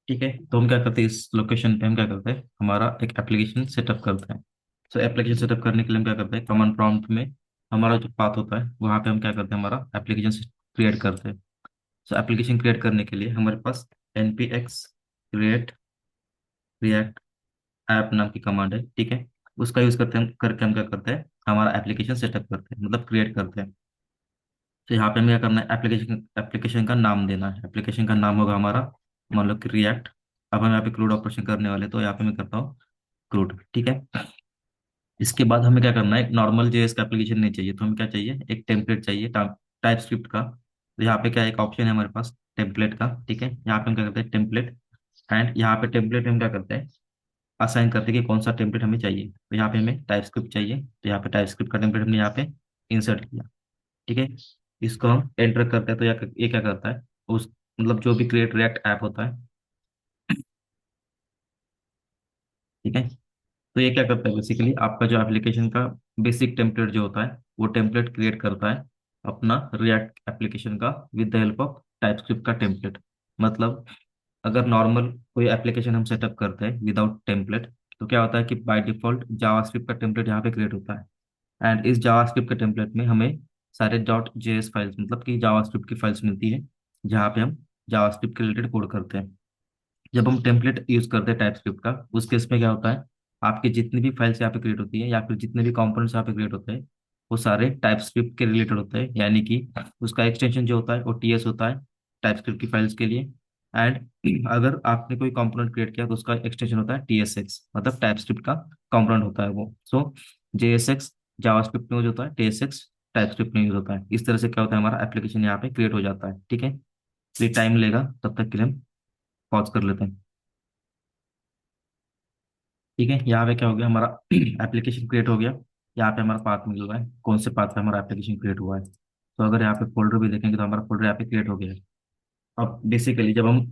ठीक है, तो हम क्या करते हैं, इस लोकेशन पे हम क्या करते हैं, हमारा एक एप्लीकेशन सेटअप करते हैं। सो एप्लीकेशन सेटअप करने के लिए हम क्या करते हैं, कमांड प्रॉम्प्ट में हमारा जो पाथ होता है वहाँ पे हम क्या करते हैं, हमारा एप्लीकेशन क्रिएट करते हैं। सो एप्लीकेशन क्रिएट करने के लिए हमारे पास npx create react ऐप नाम की कमांड है, ठीक है। उसका यूज करके हम क्या करते हैं, हमारा एप्लीकेशन सेटअप करते हैं, मतलब क्रिएट करते हैं। तो यहाँ पे हमें क्या करना है, एप्लीकेशन एप्लीकेशन का नाम देना है। एप्लीकेशन का नाम होगा हमारा, मान लो कि रिएक्ट। अब हम यहाँ पे क्रूड ऑपरेशन करने वाले हैं, तो यहाँ पे मैं करता हूँ क्रूड, ठीक है। इसके बाद हमें क्या करना है, एक नॉर्मल जेएस का एप्लीकेशन नहीं चाहिए, तो हमें क्या चाहिए, एक टेम्पलेट चाहिए टाइप स्क्रिप्ट का। तो यहाँ पे क्या एक ऑप्शन है हमारे पास टेम्पलेट का, ठीक है। यहाँ पे हम क्या करते हैं टेम्पलेट, एंड यहाँ पे टेम्पलेट हम क्या करते हैं, असाइन करते हैं कि कौन सा टेम्पलेट हमें चाहिए। तो यहाँ पे हमें टाइप स्क्रिप्ट चाहिए, तो यहाँ पे टाइप स्क्रिप्ट का टेम्पलेट हमने यहाँ पे इंसर्ट किया, ठीक है। इसको हम एंटर करते हैं, तो ये क्या करता है, उस मतलब जो भी क्रिएट रिएक्ट ऐप होता है, ठीक है। तो ये क्या करता है, बेसिकली आपका जो एप्लीकेशन का बेसिक टेम्पलेट जो होता है वो टेम्पलेट क्रिएट करता है अपना रिएक्ट एप्लीकेशन का, with the help of TypeScript का टेम्पलेट। मतलब अगर नॉर्मल कोई एप्लीकेशन हम सेटअप करते हैं विदाउट टेम्पलेट, तो क्या होता है कि बाय डिफॉल्ट जावास्क्रिप्ट का टेम्पलेट यहाँ पे क्रिएट होता है। एंड इस जावास्क्रिप्ट के टेम्पलेट में हमें सारे डॉट जेएस फाइल्स, मतलब कि जावास्क्रिप्ट की फाइल्स मिलती है, जहाँ पे हम जावास्क्रिप्ट के रिलेटेड कोड करते हैं। जब हम टेम्पलेट यूज करते हैं टाइपस्क्रिप्ट का, उस केस में क्या होता है, आपकी जितनी भी फाइल्स यहाँ पे क्रिएट होती है या फिर जितने भी कंपोनेंट्स यहाँ पे क्रिएट होते हैं, वो सारे टाइपस्क्रिप्ट के रिलेटेड होते हैं। यानी कि उसका एक्सटेंशन जो होता है वो टीएस होता है टाइपस्क्रिप्ट की फाइल्स के लिए। एंड अगर आपने कोई कंपोनेंट क्रिएट किया तो उसका एक्सटेंशन होता है टीएसएक्स, मतलब टाइपस्क्रिप्ट का कंपोनेंट होता है वो। सो जेएसएक्स जावास्क्रिप्ट में यूज होता है, टीएसएक्स टाइपस्क्रिप्ट में यूज होता है। इस तरह से क्या होता है, हमारा एप्लीकेशन यहाँ पे क्रिएट हो जाता है, ठीक है। तो ये टाइम लेगा, तब तक के लिए हम पॉज कर लेते हैं। ठीक है, यहाँ पे क्या हो गया, हमारा एप्लीकेशन क्रिएट हो गया। यहाँ पे हमारा पाथ मिल रहा है, कौन से पाथ पे हमारा एप्लीकेशन क्रिएट हुआ है। तो अगर यहाँ पे फोल्डर भी देखेंगे तो हमारा फोल्डर यहाँ पे क्रिएट हो गया है। अब बेसिकली जब हम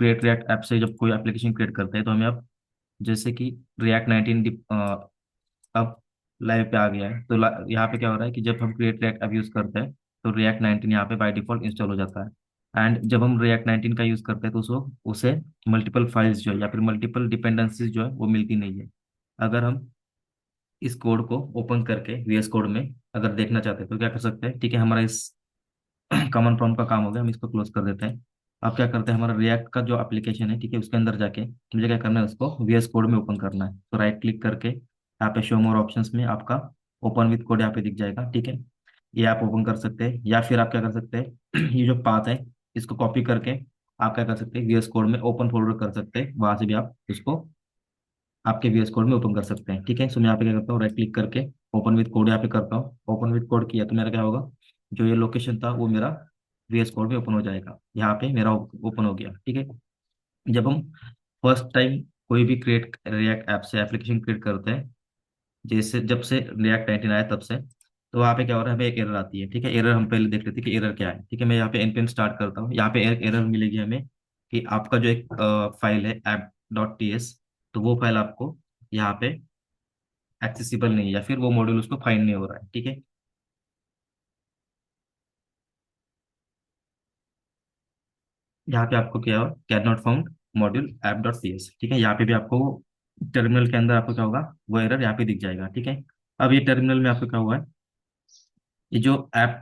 क्रिएट रिएक्ट ऐप से जब कोई एप्लीकेशन क्रिएट करते हैं, तो हमें अब जैसे कि रिएक्ट 19 अब लाइव पे आ गया है, तो यहाँ पे क्या हो रहा है कि जब हम क्रिएट रिएक्ट ऐप यूज करते हैं, तो रिएक्ट 19 यहाँ पे बाय डिफॉल्ट इंस्टॉल हो जाता है। एंड जब हम रिएक्ट 19 का यूज करते हैं, तो उसको उसे मल्टीपल फाइल्स जो है या फिर मल्टीपल डिपेंडेंसीज जो है वो मिलती नहीं है। अगर हम इस कोड को ओपन करके वीएस कोड में अगर देखना चाहते हैं तो क्या कर सकते हैं, ठीक है। हमारा इस कॉमन प्रॉम्प्ट का काम हो गया, हम इसको क्लोज कर देते हैं। अब क्या करते हैं, हमारा रिएक्ट का जो एप्लीकेशन है, ठीक है, उसके अंदर जाके मुझे क्या करना है, उसको वीएस कोड में ओपन करना है। तो राइट क्लिक करके यहाँ पे शो मोर ऑप्शंस में आपका ओपन विथ कोड यहाँ पे दिख जाएगा, ठीक है। ये आप ओपन कर सकते हैं, या फिर आप क्या कर सकते हैं ये जो पाथ है इसको कॉपी करके आप क्या कर सकते हैं, वीएस कोड में ओपन फोल्डर कर सकते हैं, वहां से भी आप इसको आपके वीएस कोड में ओपन कर सकते हैं, ठीक है। सो मैं यहाँ पे क्या करता हूँ, राइट क्लिक करके ओपन विथ कोड यहाँ पे करता हूँ। ओपन विथ कोड किया तो मेरा क्या होगा, जो ये लोकेशन था वो मेरा वीएस कोड में ओपन हो जाएगा। यहाँ पे मेरा ओपन हो गया, ठीक है। जब हम फर्स्ट टाइम कोई भी क्रिएट रिएक्ट ऐप से एप्लीकेशन क्रिएट करते हैं, जैसे जब से रिएक्ट 19 आया तब से, तो वहाँ पे क्या हो रहा है, हमें एक एरर आती है, ठीक है। एरर हम पहले देख लेते हैं कि एरर क्या है, ठीक है। मैं यहाँ पे npm स्टार्ट करता हूँ, यहाँ पे एरर मिलेगी हमें कि आपका जो एक फाइल है app.ts, तो वो फाइल आपको यहाँ पे एक्सेसिबल नहीं है, या फिर वो मॉड्यूल उसको फाइंड नहीं हो रहा है, ठीक है। यहाँ पे आपको क्या हो, कैन नॉट फाउंड मॉड्यूल ऐप.cs, ठीक है। यहाँ पे भी आपको टर्मिनल के अंदर आपको क्या होगा, वो एरर यहाँ पे दिख जाएगा, ठीक है। अब ये टर्मिनल में आपको क्या हुआ है, ये जो ऐप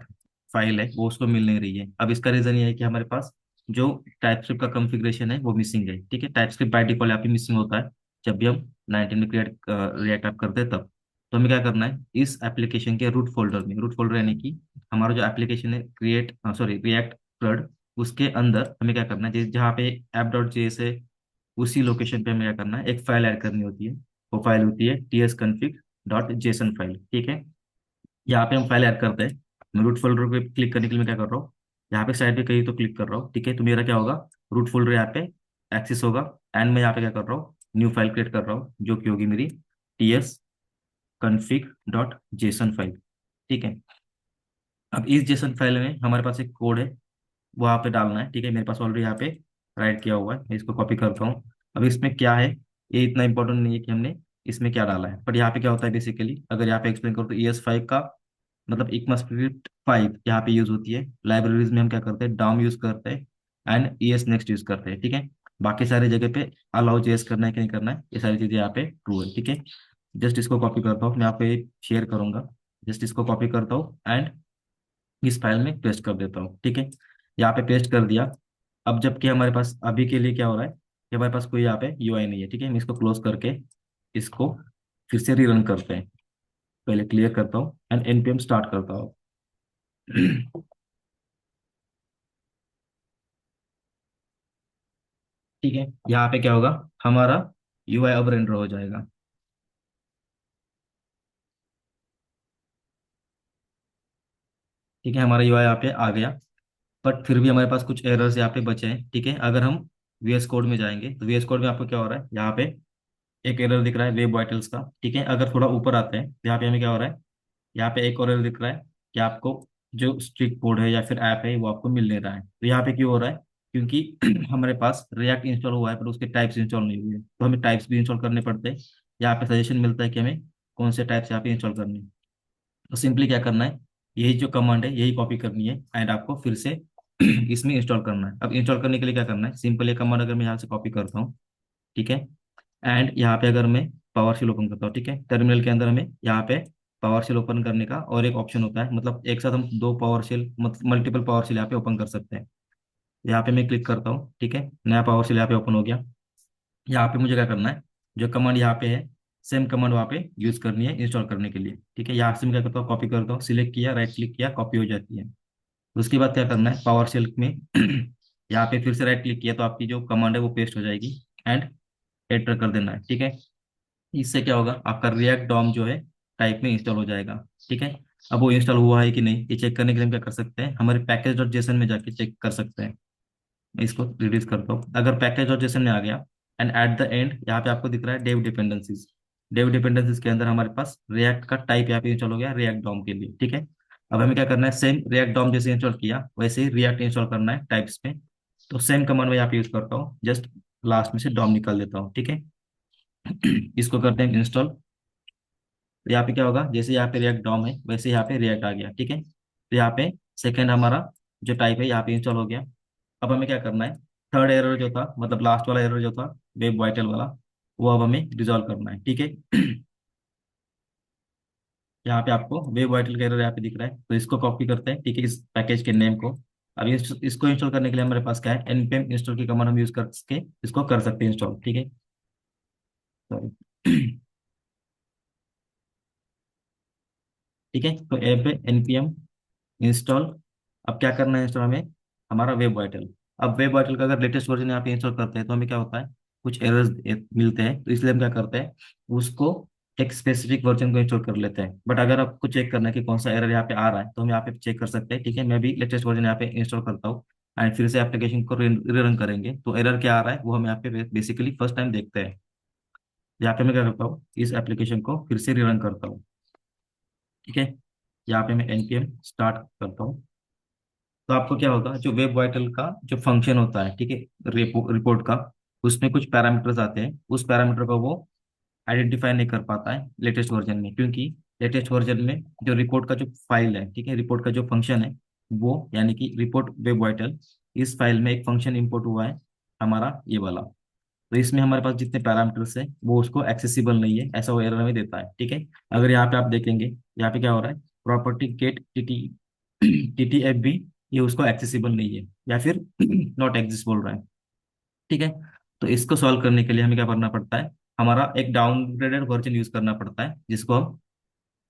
फाइल है वो उसको मिल नहीं रही है। अब इसका रीजन ये है कि हमारे पास जो टाइपस्क्रिप्ट का कॉन्फ़िगरेशन है वो मिसिंग है, ठीक है। टाइपस्क्रिप्ट बाय डिफॉल्ट यहाँ पे मिसिंग होता है जब भी हम 19 में क्रिएट रिएक्ट ऐप करते हैं तब। तो हमें क्या करना है, इस एप्लीकेशन के रूट फोल्डर में, रूट फोल्डर यानी कि हमारा जो एप्लीकेशन है क्रिएट सॉरी रिएक्ट फ्लड, उसके अंदर हमें क्या करना है, जहाँ पे ऐप डॉट जेएस है उसी लोकेशन पे हमें क्या करना है, एक फाइल ऐड करनी होती है। वो फाइल होती है TS config dot JSON file, ठीक है। यहाँ पे हम फाइल ऐड करते हैं। मैं रूट फोल्डर पे क्लिक करने के लिए मैं क्या कर रहा हूँ, यहाँ पे साइड पे कहीं तो क्लिक कर रहा हूँ, ठीक है। तो मेरा क्या होगा, रूट फोल्डर यहाँ पे एक्सेस होगा। एंड मैं यहाँ पे क्या कर रहा हूँ, न्यू फाइल क्रिएट कर रहा हूँ जो कि होगी मेरी TS config dot JSON file, ठीक है। अब इस जेसन फाइल में हमारे पास एक कोड है, वो यहाँ पे डालना है, ठीक है। मेरे पास ऑलरेडी यहाँ पे राइट किया हुआ है, मैं इसको कॉपी करता हूँ। अब इसमें क्या है, ये इतना इंपॉर्टेंट नहीं है कि हमने इसमें क्या डाला है, बट यहाँ पे क्या होता है बेसिकली, अगर यहाँ पे एक्सप्लेन करो तो ES5 का मतलब इक्मास्क्रिप्ट 5 यहाँ पे यूज होती है। लाइब्रेरीज में हम क्या करते हैं, डाउन यूज करते हैं एंड ES नेक्स्ट यूज करते हैं, ठीक है। बाकी सारी जगह पे अलाउ जेस करना है कि नहीं करना है, ये सारी चीजें यहाँ पे ट्रू है, ठीक है। जस्ट इसको कॉपी करता हूँ, मैं यहाँ पे शेयर करूंगा। जस्ट इसको कॉपी करता हूँ एंड इस फाइल में पेस्ट कर देता हूँ, ठीक है। यहाँ पे पेस्ट कर दिया। अब जबकि हमारे पास अभी के लिए क्या हो रहा है कि हमारे पास कोई यहाँ पे यूआई नहीं है, ठीक है। मैं इसको क्लोज करके इसको फिर से रीरन करते हैं। पहले क्लियर करता हूँ एंड npm स्टार्ट करता हूँ। ठीक है, यहाँ पे क्या होगा, हमारा यूआई अब रेंडर हो जाएगा। ठीक है, हमारा यूआई यहाँ पे आ गया। बट फिर भी हमारे पास कुछ एरर्स यहाँ पे बचे हैं, ठीक है। अगर हम VS कोड में जाएंगे तो VS कोड में आपको क्या हो रहा है, यहाँ पे एक एरर दिख रहा है वेब वाइटल्स का, ठीक है। अगर थोड़ा ऊपर आते हैं तो यहाँ पे हमें क्या हो रहा है, यहाँ पे एक और एरर दिख रहा है कि आपको जो स्ट्रिक्ट कोड है या फिर ऐप है वो आपको मिल नहीं रहा है। तो यहाँ पे क्यों हो रहा है, क्योंकि हमारे पास रिएक्ट इंस्टॉल हुआ है पर उसके टाइप्स इंस्टॉल नहीं हुए हैं, तो हमें टाइप्स भी इंस्टॉल करने पड़ते हैं। यहाँ पे सजेशन मिलता है कि हमें कौन से टाइप्स यहाँ पे इंस्टॉल करने हैं। तो सिंपली क्या करना है, यही जो कमांड है यही कॉपी करनी है एंड आपको फिर से इसमें इंस्टॉल करना है। अब इंस्टॉल करने के लिए क्या करना है, सिंपल ये कमांड अगर मैं यहाँ से कॉपी करता हूँ, ठीक है। एंड यहाँ पे अगर मैं पावर शेल ओपन करता हूँ, ठीक है, टर्मिनल के अंदर हमें यहाँ पे पावर शेल ओपन करने का और एक ऑप्शन होता है, मतलब एक साथ हम दो PowerShell multiple PowerShell यहाँ पे ओपन कर सकते हैं। यहाँ पे मैं क्लिक करता हूँ, ठीक है, नया पावर शेल यहाँ पे ओपन हो गया। यहाँ पे मुझे क्या करना है, जो कमांड यहाँ पे है सेम कमांड वहाँ पे यूज करनी है इंस्टॉल करने के लिए, ठीक है। यहाँ से मैं क्या करता हूँ, कॉपी करता हूँ, सिलेक्ट किया, राइट क्लिक किया, कॉपी हो जाती है। उसके बाद क्या करना है, पावर शेल में यहाँ पे फिर से राइट क्लिक किया तो आपकी जो कमांड है वो पेस्ट हो जाएगी एंड एंटर कर देना है, ठीक है। इससे क्या होगा, आपका रिएक्ट डॉम जो है टाइप में इंस्टॉल हो जाएगा, ठीक है। अब वो इंस्टॉल हुआ है कि नहीं ये चेक करने के लिए हम क्या कर सकते हैं, हमारे पैकेज डॉट जेसन में जाके चेक कर सकते हैं। मैं इसको रिड्यूस करता हूँ, अगर पैकेज डॉट जेसन में आ गया एंड एट द एंड यहाँ पे आपको दिख रहा है डेव डिपेंडेंसीज। डेव डिपेंडेंसीज के अंदर हमारे पास रिएक्ट का टाइप यहाँ पे इंस्टॉल हो गया रिएक्ट डॉम के लिए, ठीक है। अब हमें क्या करना है, सेम रिएक्ट डॉम जैसे इंस्टॉल किया वैसे ही रिएक्ट इंस्टॉल करना है टाइप्स में। तो सेम कमांड मैं यहाँ पे यूज करता हूँ, जस्ट लास्ट में से डॉम निकाल देता हूँ, ठीक है। इसको करते हैं इंस्टॉल। तो यहाँ पे क्या होगा, जैसे यहाँ पे रिएक्ट डॉम है वैसे यहाँ पे रिएक्ट आ गया, ठीक है। तो यहाँ पे सेकंड हमारा जो टाइप है यहाँ पे इंस्टॉल हो गया। अब हमें क्या करना है, थर्ड एरर जो था, मतलब लास्ट वाला एरर जो था वेब वाइटल वाला, वो अब हमें रिजॉल्व करना है, ठीक है। यहाँ पे आपको वेब वाइटल का एरर यहाँ पे दिख रहा है, तो इसको कॉपी करते हैं, ठीक है, इस पैकेज के नेम को। अब इसको इंस्टॉल करने के लिए हमारे पास क्या है, npm इंस्टॉल की कमांड हम यूज करके इसको कर सकते हैं इंस्टॉल, ठीक है। सॉरी। ठीक है, तो ऐप पे npm इंस्टॉल। अब क्या करना है इंस्टॉल हमें, हमारा वेब वाइटल। अब वेब वाइटल का अगर लेटेस्ट वर्जन यहाँ पे इंस्टॉल करते हैं तो हमें क्या होता है, कुछ एरर्स मिलते हैं, तो इसलिए हम क्या करते हैं, उसको एक स्पेसिफिक वर्जन को इंस्टॉल कर लेते हैं। बट अगर आपको चेक करना है कि कौन सा एरर यहाँ पे आ रहा है तो हम यहाँ पे चेक कर सकते हैं, ठीक है। मैं भी लेटेस्ट वर्जन यहाँ पे इंस्टॉल करता हूँ एंड फिर से एप्लीकेशन को रीरन करेंगे तो एरर क्या आ रहा है वो हम यहाँ पे बेसिकली फर्स्ट टाइम देखते हैं। यहाँ पे मैं क्या करता हूँ, इस एप्लीकेशन को फिर से रीरन करता हूँ, ठीक है। यहाँ पे मैं npm स्टार्ट करता हूँ। तो आपको क्या होगा, जो वेब वाइटल का जो फंक्शन होता है, ठीक है, रिपोर्ट का, उसमें कुछ पैरामीटर्स आते हैं, उस पैरामीटर को वो आइडेंटिफाई नहीं कर पाता है लेटेस्ट वर्जन में, क्योंकि लेटेस्ट वर्जन में जो रिपोर्ट का जो फाइल है, ठीक है, रिपोर्ट का जो फंक्शन है वो यानी कि रिपोर्ट वेब वाइटल, इस फाइल में एक फंक्शन इंपोर्ट हुआ है हमारा ये वाला। तो इसमें हमारे पास जितने पैरामीटर्स है वो उसको एक्सेसिबल नहीं है, ऐसा वो एरर हमें देता है, ठीक है। अगर यहाँ पे आप देखेंगे, यहाँ पे क्या हो रहा है, प्रॉपर्टी गेट टीटी टीटीएफ भी, ये उसको एक्सेसिबल नहीं है या फिर नॉट एग्जिस्ट बोल रहा है, ठीक है। तो इसको सॉल्व करने के लिए हमें क्या करना पड़ता है, हमारा एक डाउनग्रेडेड वर्जन यूज करना पड़ता है जिसको हम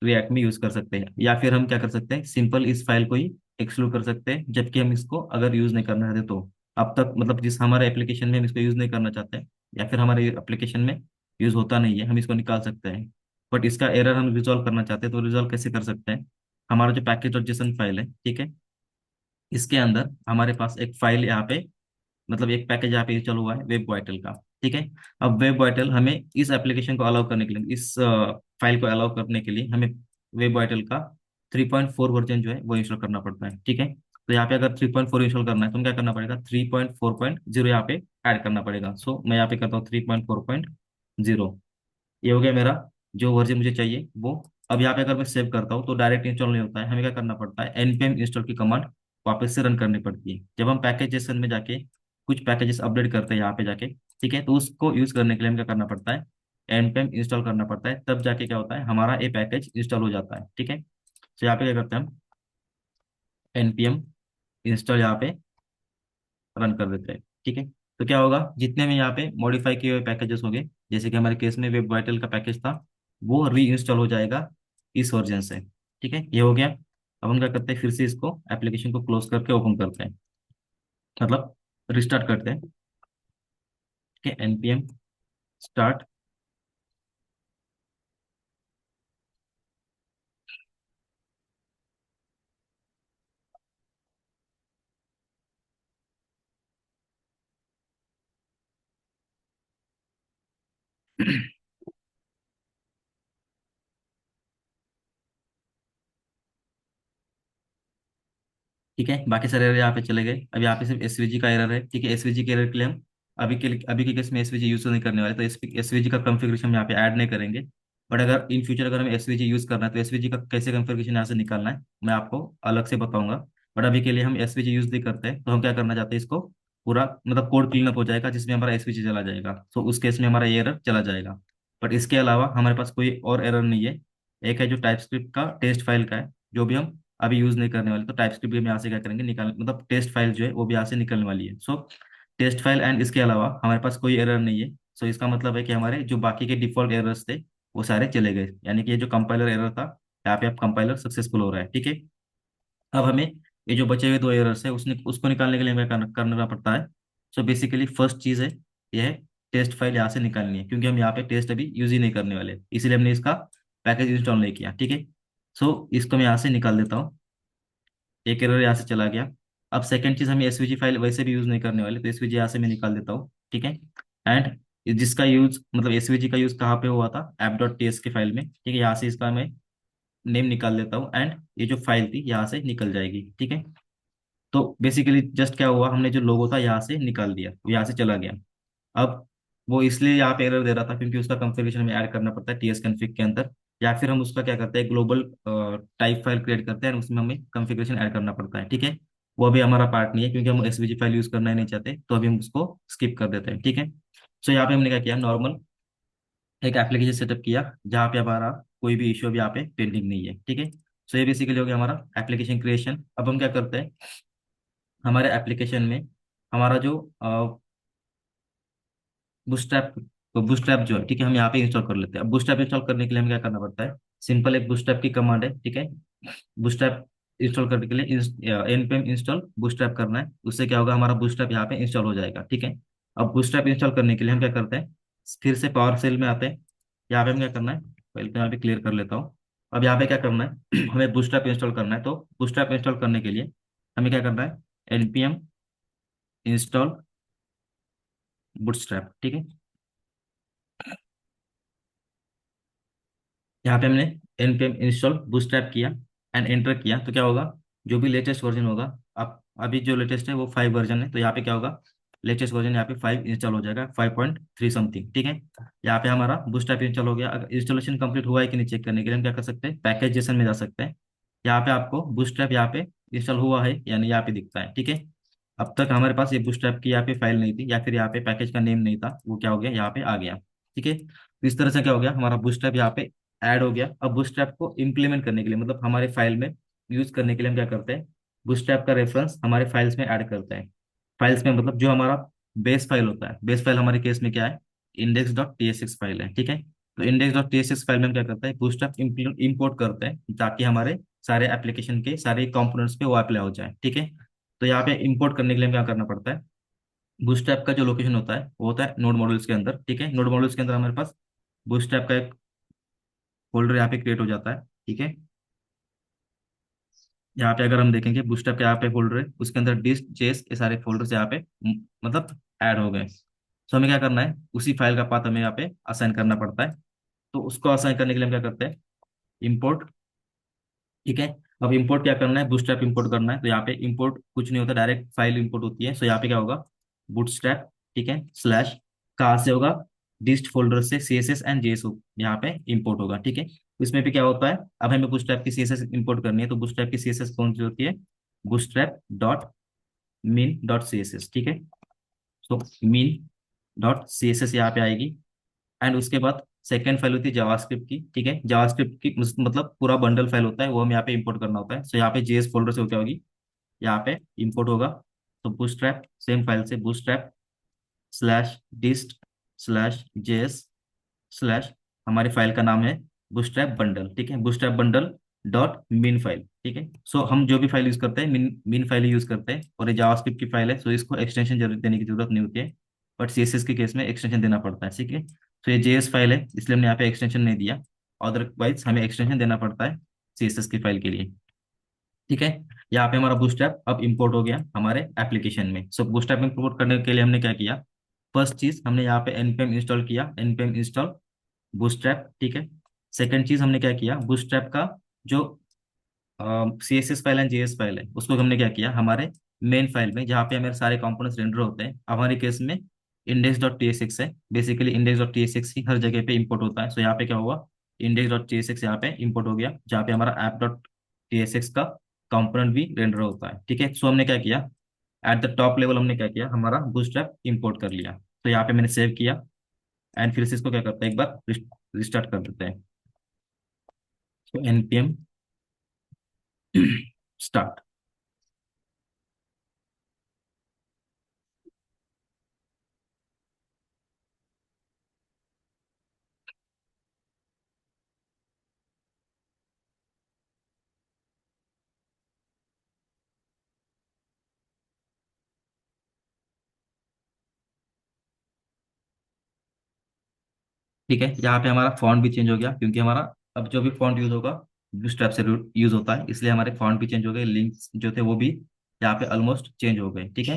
रिएक्ट में यूज कर सकते हैं, या फिर हम क्या कर सकते हैं, सिंपल इस फाइल को ही एक्सक्लूड कर सकते हैं जबकि हम इसको अगर यूज नहीं करना चाहते तो। अब तक मतलब जिस हमारे एप्लीकेशन में हम इसको यूज नहीं करना चाहते हैं या फिर हमारे एप्लीकेशन में यूज होता नहीं है, हम इसको निकाल सकते हैं। बट इसका एरर हम रिजॉल्व करना चाहते हैं तो रिजॉल्व कैसे कर सकते हैं, हमारा जो पैकेज और जेसन फाइल है, ठीक है, इसके अंदर हमारे पास एक फाइल यहाँ पे, मतलब एक पैकेज यहाँ पे इंस्टॉल हुआ है वेब वाइटल का, ठीक है। अब वेब वाइटल हमें इस एप्लीकेशन को अलाउ करने के लिए, इस फाइल को अलाउ करने के लिए हमें वेब वाइटल का 3.4 वर्जन जो है वो इंस्टॉल करना पड़ता है, ठीक है। तो यहाँ पे अगर 3.4 इंस्टॉल करना है तो हम क्या करना पड़ेगा, 3.4.0 यहाँ पे ऐड करना पड़ेगा। सो मैं यहाँ पे करता हूँ 3.4.0। ये हो गया मेरा जो वर्जन मुझे चाहिए वो। अब यहाँ पे अगर मैं सेव करता हूँ तो डायरेक्ट इंस्टॉल नहीं होता है, हमें क्या करना पड़ता है, npm इंस्टॉल की कमांड वापस से रन करनी पड़ती है। जब हम पैकेज जेसन में जाके कुछ पैकेजेस अपडेट करते हैं यहाँ पे जाके, ठीक है। तो उसको यूज करने के लिए हमें क्या करना पड़ता है, npm इंस्टॉल करना पड़ता है, तब जाके क्या होता है, हमारा ये पैकेज इंस्टॉल हो जाता है, ठीक है। तो यहाँ पे क्या करते हैं हम, npm इंस्टॉल यहाँ पे रन कर देते हैं, ठीक है। तो क्या होगा, जितने भी यहाँ पे मॉडिफाई किए हुए पैकेजेस होंगे, जैसे कि हमारे केस में वेब वाइटल का पैकेज था, वो री इंस्टॉल हो जाएगा इस वर्जन से, ठीक है। ये हो गया। अब हम क्या करते हैं, फिर से इसको एप्लीकेशन को क्लोज करके ओपन करते हैं, मतलब रिस्टार्ट करते हैं, ठीक है। npm start. ठीक है, बाकी सारे एरर यहाँ पे चले गए। अब यहाँ पे सिर्फ एसवीजी का एरर है, ठीक है। एसवीजी के एरर के लिए हम अभी के केस में एसवीजी यूज तो नहीं करने वाले, तो एसवीजी का कॉन्फ़िगरेशन हम यहाँ पे ऐड नहीं करेंगे। बट अगर इन फ्यूचर अगर हमें एसवीजी यूज करना है तो एसवीजी का कैसे कॉन्फ़िगरेशन यहाँ से निकालना है मैं आपको अलग से बताऊंगा। बट अभी के लिए हम एसवीजी यूज नहीं करते हैं, तो हम क्या करना चाहते हैं, इसको पूरा मतलब कोड क्लीन अप हो जाएगा जिसमें हमारा एसवीजी चला जाएगा, तो उस केस में हमारा ये एरर चला जाएगा। बट इसके अलावा हमारे पास कोई और एरर नहीं है। एक है जो टाइपस्क्रिप्ट का टेस्ट फाइल का है, जो भी हम अभी यूज नहीं करने वाले, तो टाइपस्क्रिप्ट भी हम यहाँ से क्या करेंगे, निकाल मतलब टेस्ट फाइल जो है वो भी यहाँ से निकलने वाली है। सो टेस्ट फाइल एंड इसके अलावा हमारे पास कोई एरर नहीं है। सो इसका मतलब है कि हमारे जो बाकी के डिफॉल्ट एरर्स थे वो सारे चले गए, यानी कि ये जो कंपाइलर एरर था, यहाँ पे अब कंपाइलर सक्सेसफुल हो रहा है, ठीक है। अब हमें ये जो बचे हुए दो एरर्स है उसको निकालने के लिए हमें करना पड़ता है। सो बेसिकली फर्स्ट चीज़ है, यह है टेस्ट फाइल यहाँ से निकालनी है, क्योंकि हम यहाँ पे टेस्ट अभी यूज ही नहीं करने वाले, इसीलिए हमने इसका पैकेज इंस्टॉल नहीं किया, ठीक है। सो इसको मैं यहाँ से निकाल देता हूँ, एक एरर यहाँ से चला गया। अब सेकंड चीज, हम एसवीजी फाइल वैसे भी यूज नहीं करने वाले, तो एसवीजी यहाँ से मैं निकाल देता हूँ, ठीक है। एंड जिसका यूज मतलब एसवीजी का यूज कहाँ पे हुआ था, एप डॉट टी एस के फाइल में, ठीक है। यहाँ से इसका मैं नेम निकाल देता हूँ एंड ये जो फाइल थी यहाँ से निकल जाएगी, ठीक है। तो बेसिकली जस्ट क्या हुआ, हमने जो लोगो था यहाँ से निकाल दिया, वो यहाँ से चला गया। अब वो इसलिए यहाँ पे एरर दे रहा था क्योंकि उसका कॉन्फ़िगरेशन में ऐड करना पड़ता है टीएस कॉन्फ़िग के अंदर, या फिर हम उसका क्या करते हैं, ग्लोबल टाइप फाइल क्रिएट करते हैं और उसमें हमें कॉन्फ़िगरेशन ऐड करना पड़ता है, ठीक है। वो अभी हमारा पार्ट नहीं है क्योंकि हम एसवीजी फाइल यूज करना ही नहीं चाहते, तो अभी हम उसको स्किप कर देते हैं, ठीक है। सो यहाँ पे हमने क्या किया, नॉर्मल एक एप्लीकेशन सेटअप किया जहाँ पे हमारा कोई भी इशू अभी यहाँ पे पेंडिंग नहीं है, ठीक है। सो ये बेसिकली हो गया हमारा एप्लीकेशन क्रिएशन। अब हम क्या करते हैं, हमारे एप्लीकेशन में हमारा जो बूटस्ट्रैप, तो बूटस्ट्रैप जो है, ठीक है, हम यहाँ पे इंस्टॉल कर लेते हैं। अब बूटस्ट्रैप इंस्टॉल करने के लिए हमें क्या करना पड़ता है, सिंपल एक बूटस्ट्रैप की कमांड है, ठीक है। बूटस्ट्रैप इंस्टॉल करने के लिए npm इंस्टॉल बूटस्ट्रैप करना है, उससे क्या होगा, हमारा बूटस्ट्रैप यहाँ पे इंस्टॉल हो जाएगा, ठीक है। अब बूटस्ट्रैप इंस्टॉल करने के लिए हम क्या करते हैं, फिर से पावर सेल में आते हैं। यहाँ पे हम क्या करना है, पहले तो यहाँ पे क्लियर कर लेता हूँ। अब यहाँ पे क्या करना है, हमें बूटस्ट्रैप इंस्टॉल करना है, तो बूटस्ट्रैप इंस्टॉल करने के लिए हमें क्या करना है, npm इंस्टॉल बूटस्ट्रैप, ठीक है। यहाँ पे हमने npm इंस्टॉल बूटस्ट्रैप किया एंड एंटर किया, तो क्या होगा, जो भी लेटेस्ट वर्जन होगा, अब अभी जो लेटेस्ट है वो 5 वर्जन है, तो यहाँ पे क्या होगा, लेटेस्ट वर्जन यहाँ पे 5 इंस्टॉल हो जाएगा, 5.3 समथिंग, ठीक है। यहाँ पे हमारा बूटस्ट्रैप इंस्टॉल हो गया। अगर इंस्टॉलेशन कंप्लीट हुआ है कि नहीं चेक करने के लिए हम क्या कर सकते हैं, पैकेज जेसन में जा सकते हैं। यहाँ पे आपको बूटस्ट्रैप यहाँ पे इंस्टॉल हुआ है या नहीं यहाँ पे दिखता है, ठीक है। अब तक हमारे पास ये बूटस्ट्रैप की यहाँ पे फाइल नहीं थी, या फिर यहाँ पे पैकेज का नेम नहीं था, वो क्या हो गया, यहाँ पे आ गया, ठीक है। तो इस तरह से क्या हो गया, हमारा बूटस्ट्रैप यहाँ पे ऐड हो गया। अब बूटस्ट्रैप को इम्प्लीमेंट करने के लिए, मतलब हमारे फाइल में यूज करने के लिए हम क्या करते हैं, बूटस्ट्रैप का रेफरेंस हमारे फाइल्स में ऐड करते हैं। फाइल्स में मतलब जो हमारा बेस फाइल होता है, बेस फाइल हमारे केस में क्या है, index dot T S x file है, ठीक है। तो index dot T S x file में हम क्या करते हैं, बूटस्ट्रैप इम्पोर्ट करते हैं ताकि हमारे सारे एप्लीकेशन के सारे कंपोनेंट्स पे वो अप्लाई हो जाए, ठीक है। तो यहाँ पे इंपोर्ट करने के लिए क्या करना पड़ता है, बूटस्ट्रैप का जो लोकेशन होता है वो होता है नोड मॉड्यूल्स के अंदर, ठीक है। नोड मॉड्यूल्स के अंदर हमारे पास बूटस्ट्रैप का एक फोल्डर यहाँ पे क्रिएट हो जाता है, ठीक है। यहाँ पे अगर हम देखेंगे बूटस्ट्रैप का यहाँ पे फोल्डर है, उसके अंदर डिस्ट जेस ये सारे फोल्डर्स यहाँ पे मतलब ऐड हो गए। तो हमें क्या करना है, उसी फाइल का पाथ हमें यहाँ पे असाइन करना पड़ता है। तो उसको असाइन करने के लिए हम क्या करते हैं, इम्पोर्ट, ठीक है। अब इंपोर्ट क्या करना है, बूटस्ट्रैप इंपोर्ट करना है, तो यहाँ पे इंपोर्ट कुछ नहीं होता, डायरेक्ट फाइल इंपोर्ट होती है। सो यहाँ पे क्या होगा, बूटस्ट्रैप, ठीक है, स्लैश, कहाँ से होगा, डिस्ट फोल्डर से C S S and JS यहाँ पे इंपोर्ट होगा, ठीक है। इसमें भी क्या होता है, अब हमें बूटस्ट्रैप की सी एस एस इंपोर्ट करनी है, तो बूटस्ट्रैप की सी एस एस कौन सी होती है, Bootstrap dot min dot C S S, ठीक है। So min dot C S S यहाँ पे आएगी। एंड उसके बाद सेकेंड फाइल होती है जावास्क्रिप्ट की, ठीक है। जावास्क्रिप्ट की मतलब पूरा बंडल फाइल होता है, वो हम यहाँ पे इंपोर्ट करना होता है। सो यहाँ पे जेएस फोल्डर से क्या होगी, यहाँ पे इंपोर्ट होगा। तो बूटस्ट्रैप सेम फाइल से Bootstrap slash dist slash JS slash, हमारी फाइल का नाम है बूटस्ट्रैप बंडल, ठीक है। Bootstrap bundle dot min file, ठीक है। सो हम जो भी फाइल यूज करते हैं मिन फाइल ही यूज करते हैं, और ये जावास्क्रिप्ट की फाइल है, सो इसको एक्सटेंशन जरूर देने की जरूरत नहीं होती है। बट सीएसएस के केस में एक्सटेंशन देना पड़ता है, ठीक है। तो ये जेएस फाइल है, इसलिए हमने यहाँ पे एक्सटेंशन नहीं दिया। अदरवाइज हमें एक्सटेंशन देना पड़ता है सीएसएस की फाइल के लिए, ठीक है। यहाँ पे हमारा बूटस्ट्रैप अब इंपोर्ट हो गया हमारे एप्लीकेशन में। सो बूटस्ट्रैप इंपोर्ट करने के लिए हमने क्या किया, फर्स्ट चीज हमने यहाँ पे npm इंस्टॉल किया, npm इंस्टॉल बूटस्ट्रैप, ठीक है। सेकंड चीज हमने क्या किया, बूटस्ट्रैप का जो C S S file and JS file है, उसको हमने क्या किया हमारे मेन फाइल में, जहाँ पे हमारे सारे कंपोनेंट्स रेंडर होते हैं। अब हमारे केस में index dot T S X है, basically index dot T S X ही हर जगह पे इंपोर्ट होता है। सो यहाँ पे क्या हुआ, index dot T S x यहाँ पे इंपोर्ट हो गया, जहाँ पे हमारा app dot T S x का कंपोनेंट भी रेंडर होता है, ठीक है। सो हमने क्या किया, एट द टॉप लेवल हमने क्या किया, हमारा बूटस्ट्रैप इंपोर्ट कर लिया। तो यहाँ पे मैंने सेव किया, एंड फिर से इसको क्या करते हैं, एक बार रिस्टार्ट कर देते हैं। तो npm स्टार्ट। ठीक है, यहाँ पे हमारा फॉन्ट भी चेंज हो गया, क्योंकि हमारा अब जो भी फॉन्ट यूज होगा बूटस्ट्रैप से यूज होता है, इसलिए हमारे फॉन्ट भी चेंज हो गए, लिंक्स जो थे वो भी यहाँ पे ऑलमोस्ट चेंज हो गए, ठीक है।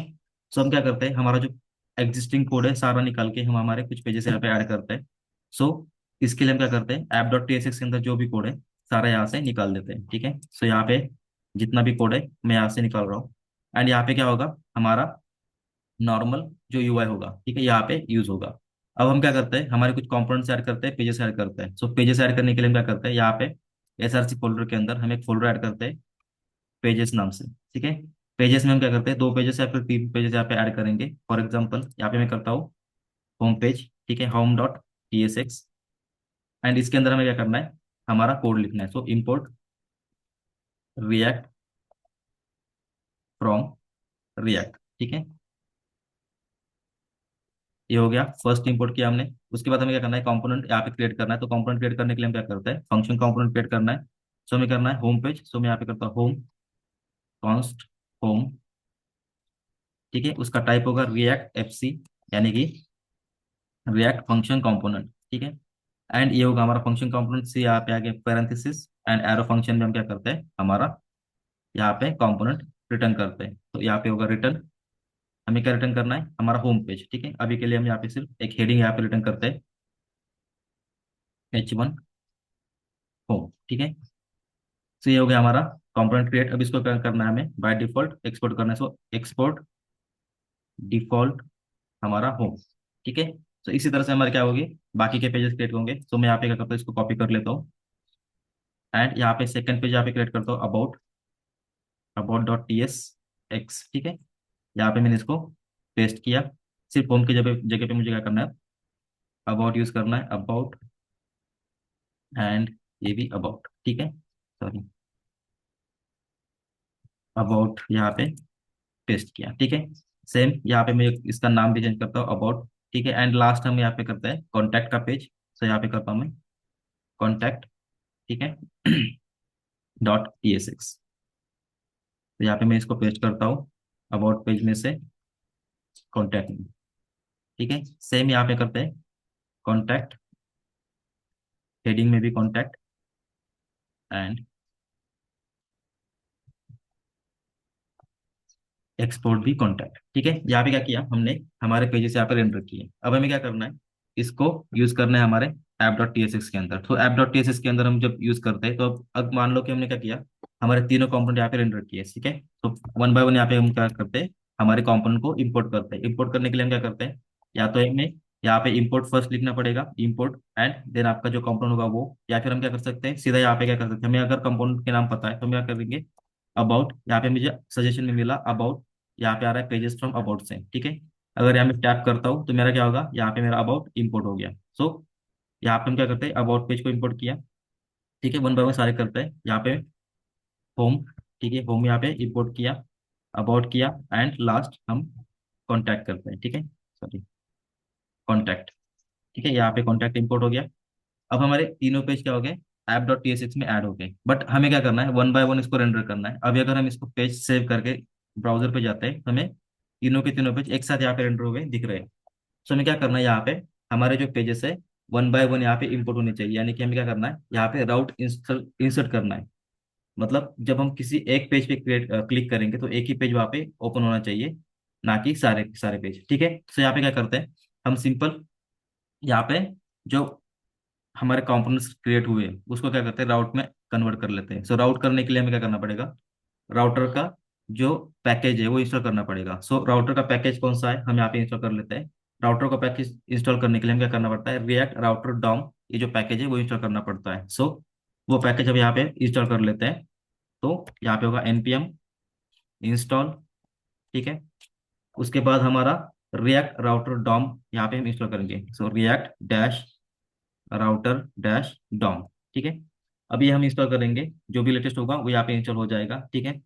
सो हम क्या करते हैं, हमारा जो एग्जिस्टिंग कोड है सारा निकाल के हम हमारे कुछ पेजेस यहाँ पे ऐड करते हैं। सो इसके लिए हम क्या करते हैं, app dot T S x के अंदर जो भी कोड है सारा यहाँ से निकाल देते हैं, ठीक है। सो यहाँ पे जितना भी कोड है मैं यहाँ से निकाल रहा हूँ। एंड यहाँ पे क्या होगा, हमारा नॉर्मल जो यूआई होगा, ठीक है, यहाँ पे यूज होगा। अब हम क्या करते हैं, हमारे कुछ कंपोनेंट्स ऐड करते हैं, पेजेस ऐड करते हैं। सो पेजेस ऐड करने के लिए हम क्या करते हैं, यहाँ पे एसआरसी फोल्डर के अंदर हम एक फोल्डर ऐड करते हैं पेजेस नाम से, ठीक है। पेजेस में हम क्या करते हैं, दो पेजेस या फिर तीन पेजेस यहाँ पे ऐड करेंगे। फॉर एग्जाम्पल यहाँ पे मैं करता हूँ होम पेज, ठीक है, home dot T S x. And इसके अंदर हमें क्या करना है, हमारा कोड लिखना है। सो इम्पोर्ट रिएक्ट फ्रॉम रिएक्ट, ठीक है। ये हो गया, फर्स्ट इंपोर्ट किया हमने। उसके बाद हमें क्या करना है, कंपोनेंट यहाँ पे क्रिएट करना है। तो कंपोनेंट क्रिएट करने के लिए हम क्या करते हैं, फंक्शन कंपोनेंट क्रिएट करना है। सो हमें करना है होम पेज। सो मैं यहाँ पे करता हूँ होम कॉन्स्ट होम, ठीक है। उसका टाइप होगा रिएक्ट एफ सी, यानी कि रिएक्ट फंक्शन कंपोनेंट, ठीक है। एंड ये होगा हमारा फंक्शन कंपोनेंट से यहाँ पे आगे पैरेंथेसिस एंड एरो फंक्शन में हम क्या करते हैं, हमारा यहाँ पे कंपोनेंट रिटर्न करते हैं। तो यहाँ पे होगा रिटर्न, हमें क्या रिटर्न करना है, हमारा होम पेज, ठीक है। अभी के लिए हम यहाँ पे सिर्फ एक हेडिंग यहाँ पे रिटर्न करते हैं, H1 होम, ठीक है। तो ये हो गया हमारा कंपोनेंट क्रिएट। अब इसको क्या करना है, हमें बाय डिफॉल्ट एक्सपोर्ट करना है। सो एक्सपोर्ट डिफॉल्ट हमारा होम, ठीक है। तो इसी तरह से हमारे क्या होगी, बाकी के पेजेस क्रिएट होंगे। तो मैं यहाँ पे क्या करता हूँ, इसको कॉपी कर लेता हूँ, एंड यहाँ पे सेकंड पेज यहाँ पे क्रिएट करता हूँ about, about dot T S X, ठीक है। यहाँ पे मैंने इसको पेस्ट किया। सिर्फ होम की जगह जगह पे मुझे क्या करना है, अबाउट यूज करना है, अबाउट एंड ये भी अबाउट, ठीक है। सॉरी, अबाउट यहाँ पे पेस्ट किया, ठीक है। सेम यहाँ पे मैं इसका नाम भी चेंज करता हूँ अबाउट, ठीक है। एंड लास्ट हम यहाँ पे करते हैं कॉन्टैक्ट का पेज। तो यहाँ पे करता हूँ मैं कॉन्टैक्ट, ठीक है, डॉट टी एस एक्स। तो यहाँ पे मैं इसको पेस्ट करता हूँ अबाउट पेज में से कॉन्टैक्ट में, ठीक है। सेम यहाँ पे करते हैं कॉन्टैक्ट, हेडिंग में भी कॉन्टैक्ट एंड एक्सपोर्ट भी कॉन्टैक्ट, ठीक है। यहाँ पे क्या किया हमने, हमारे पेजेस यहाँ पे रेंडर किए। अब हमें क्या करना है, इसको यूज करना है हमारे app dot T S x के अंदर। तो app dot T S x के अंदर हम जब यूज करते हैं, तो अब मान लो कि हमने क्या किया, हमारे तीनों कंपोनेंट यहाँ पे रेंडर किए, ठीक है। तो वन बाय वन यहाँ पे हम क्या करते हैं, हमारे कंपोनेंट को इंपोर्ट करते हैं। इंपोर्ट करने के लिए हम क्या करते हैं, या तो हमें यहाँ पे इंपोर्ट फर्स्ट लिखना पड़ेगा, इंपोर्ट एंड देन आपका जो कंपोनेंट होगा वो, या फिर हम क्या कर सकते हैं, सीधा यहाँ पे क्या कर सकते हैं, हमें अगर कंपोनेंट के नाम पता है तो हम क्या करेंगे, अबाउट। यहाँ पे मुझे सजेशन में मिला अबाउट, यहाँ पे आ रहा है पेजेस फ्रॉम अबाउट से, ठीक है। अगर यहाँ मैं टैप करता हूँ तो मेरा क्या होगा, यहाँ पे मेरा अबाउट इंपोर्ट हो गया। सो यहाँ पे हम क्या करते हैं, अबाउट पेज को इंपोर्ट किया। ठीक है, वन बाय वन सारे करते हैं। यहाँ पे होम, ठीक है, होम यहाँ पे इंपोर्ट किया, अबाउट किया, एंड लास्ट हम कॉन्टैक्ट करते हैं। ठीक है, सॉरी, कॉन्टैक्ट। ठीक है, यहाँ पे कॉन्टैक्ट इंपोर्ट हो गया। अब हमारे तीनों पेज क्या हो गए, app dot T S x में ऐड हो गए। बट हमें क्या करना है, वन बाय वन इसको रेंडर करना है। अभी अगर हम इसको पेज सेव करके ब्राउजर पे जाते हैं तो हमें तीनों के तीनों पेज एक साथ यहाँ पे रेंडर हो गए दिख रहे हैं। सो हमें क्या करना है, यहाँ पे हमारे जो पेजेस है वन बाय वन यहाँ पे इंपोर्ट होने चाहिए। यानी कि हमें क्या करना है, यहाँ पे राउट इंसर्ट करना है। मतलब जब हम किसी एक पेज पे क्लिक करेंगे तो एक ही पेज वहाँ पे ओपन होना चाहिए, ना कि सारे सारे पेज। ठीक है, तो यहाँ पे क्या करते हैं, हम सिंपल यहाँ पे जो हमारे कंपोनेंट्स क्रिएट हुए उसको क्या करते हैं, राउट में कन्वर्ट कर लेते हैं। सो राउट करने के लिए हमें क्या करना पड़ेगा, राउटर का जो पैकेज है वो इंस्टॉल करना पड़ेगा। सो राउटर का पैकेज कौन सा है, हम यहाँ पे इंस्टॉल कर लेते हैं। राउटर का पैकेज इंस्टॉल करने के लिए हम क्या करना पड़ता है, रिएक्ट राउटर डॉम, ये जो पैकेज है वो इंस्टॉल करना पड़ता है। सो वो पैकेज हम यहाँ पे इंस्टॉल कर लेते हैं। तो यहाँ पे होगा npm इंस्टॉल। ठीक है, उसके बाद हमारा रिएक्ट राउटर डॉम यहाँ पे हम इंस्टॉल करेंगे। So React dash router dash DOM. ठीक है, अभी हम इंस्टॉल करेंगे, जो भी लेटेस्ट होगा वो यहाँ पे इंस्टॉल हो जाएगा। ठीक है,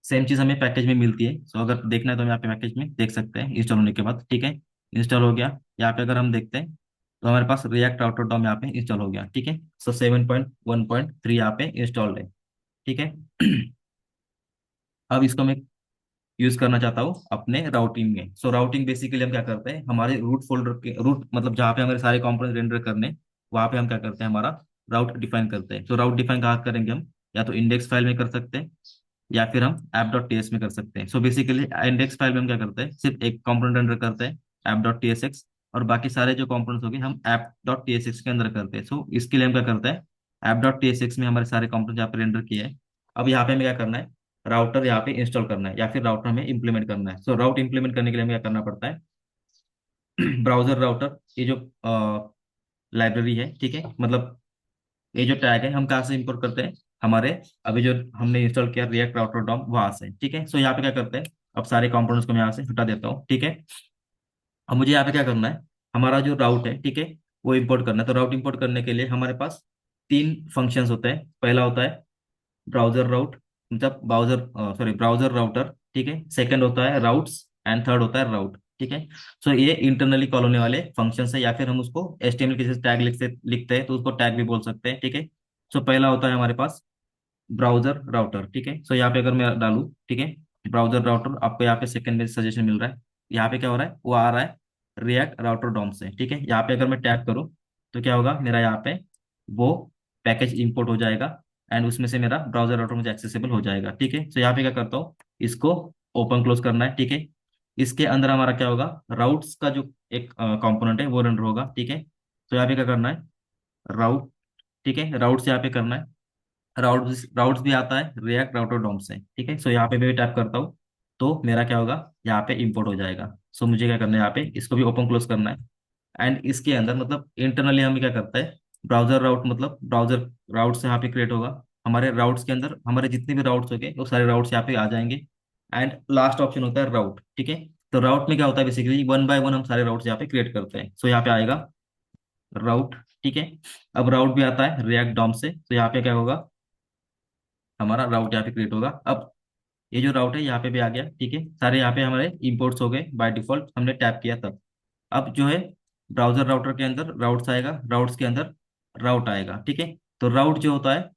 सेम चीज़ हमें पैकेज में मिलती है। सो अगर देखना है तो हम यहाँ पे पैकेज में देख सकते हैं इंस्टॉल होने के बाद। ठीक है, इंस्टॉल हो गया। यहाँ पे अगर हम देखते हैं तो हमारे पास रिएक्ट राउटर डॉम यहाँ पे इंस्टॉल हो गया। ठीक है, सो 7.1.3 यहाँ पे इंस्टॉल्ड है। ठीक है, अब इसको मैं यूज करना चाहता हूँ अपने राउटिंग में। सो राउटिंग बेसिकली हम क्या करते हैं, हमारे रूट फोल्डर के रूट मतलब जहाँ पे हमारे सारे कंपोनेंट रेंडर करने, वहाँ पे हम क्या करते हैं, हमारा राउट डिफाइन करते हैं। तो राउट डिफाइन कहाँ करेंगे हम, या तो इंडेक्स फाइल में कर सकते हैं या फिर हम ऐप डॉट टी एस में कर सकते हैं। सो बेसिकली इंडेक्स फाइल में हम क्या करते हैं, सिर्फ एक कंपोनेंट रेंडर करते हैं, app dot T S x, और बाकी सारे जो कंपोनेंट्स हो गए हम app dot T S x के अंदर करते हैं। सो इसके लिए हम क्या करते हैं, app dot T S x में हमारे सारे कंपोनेंट यहाँ पे रेंडर किए हैं। अब यहाँ पे हमें क्या करना है, राउटर यहाँ पे इंस्टॉल करना है या फिर राउटर हमें इंप्लीमेंट करना है। सो राउट इंप्लीमेंट करने के लिए हमें क्या करना पड़ता है, ब्राउजर राउटर, ये जो लाइब्रेरी है, ठीक है, मतलब ये जो टैग है हम कहाँ से इंपोर्ट करते हैं, हमारे अभी जो हमने इंस्टॉल किया रिएक्ट राउटर डॉम वहां से। ठीक है, सो यहाँ पे क्या करते हैं, अब सारे कंपोनेंट्स को मैं यहाँ से हटा देता हूँ। ठीक है, अब मुझे यहाँ पे क्या करना है, हमारा जो राउट है, ठीक है, वो इंपोर्ट करना है। तो राउट इंपोर्ट करने के लिए हमारे पास तीन फंक्शंस होते हैं। पहला होता है ब्राउजर राउट, मतलब ब्राउजर सॉरी ब्राउजर राउटर। ठीक है, सेकंड होता है राउट्स, एंड थर्ड होता है राउट। ठीक है, सो ये इंटरनली कॉल होने वाले फंक्शन है, या फिर हम उसको HTML के जैसे टैग लिखते हैं तो उसको टैग भी बोल सकते हैं। ठीक है, सो पहला होता है हमारे पास ब्राउजर राउटर। ठीक है, सो यहाँ पे अगर मैं डालूँ, ठीक है, ब्राउजर राउटर, आपको यहाँ पे सेकंड में सजेशन मिल रहा है। यहाँ पे क्या हो रहा है, वो आ रहा है रिएक्ट राउटर डॉम से। ठीक है, यहाँ पे अगर मैं टैप करूँ तो क्या होगा, मेरा यहाँ पे वो पैकेज इंपोर्ट हो जाएगा, एंड उसमें से मेरा ब्राउजर राउटर मुझे एक्सेसिबल हो जाएगा। ठीक है, सो यहाँ पे क्या करता हूँ, इसको ओपन क्लोज करना है। ठीक है, इसके अंदर हमारा क्या होगा, राउट्स का जो एक कंपोनेंट है वो रेंडर होगा। ठीक है, तो यहाँ पे क्या करना है, राउट, ठीक है, राउट्स यहाँ पे करना है। राउट्स राउट्स भी आता है रिएक्ट राउटर डॉम से। ठीक है, सो यहाँ पे मैं टैप करता हूँ तो मेरा क्या होगा, यहाँ पे इंपोर्ट हो जाएगा। सो मुझे क्या करना है, यहाँ पे इसको भी ओपन क्लोज करना है। एंड इसके अंदर मतलब इंटरनली हम क्या करते हैं, ब्राउजर राउट मतलब ब्राउजर राउट से यहाँ पे क्रिएट होगा। हमारे राउट्स के अंदर हमारे जितने भी राउट्स हो गए वो सारे राउट्स यहाँ पे आ जाएंगे। एंड लास्ट ऑप्शन होता है राउट। ठीक है, तो राउट में क्या होता है, बेसिकली वन बाय वन हम सारे राउट्स यहाँ पे क्रिएट करते हैं। सो यहाँ पे आएगा राउट। ठीक है, अब राउट भी आता है रिएक्ट डॉम से, तो यहाँ पे क्या होगा, हमारा राउट यहाँ पे क्रिएट होगा। अब ये जो राउट है यहाँ पे भी आ गया। ठीक है, सारे यहाँ पे हमारे इंपोर्ट्स हो गए बाय डिफॉल्ट, हमने टैप किया तब। अब जो है ब्राउजर राउटर के अंदर राउट्स आएगा, राउट्स के अंदर राउट आएगा। ठीक है, तो राउट जो होता है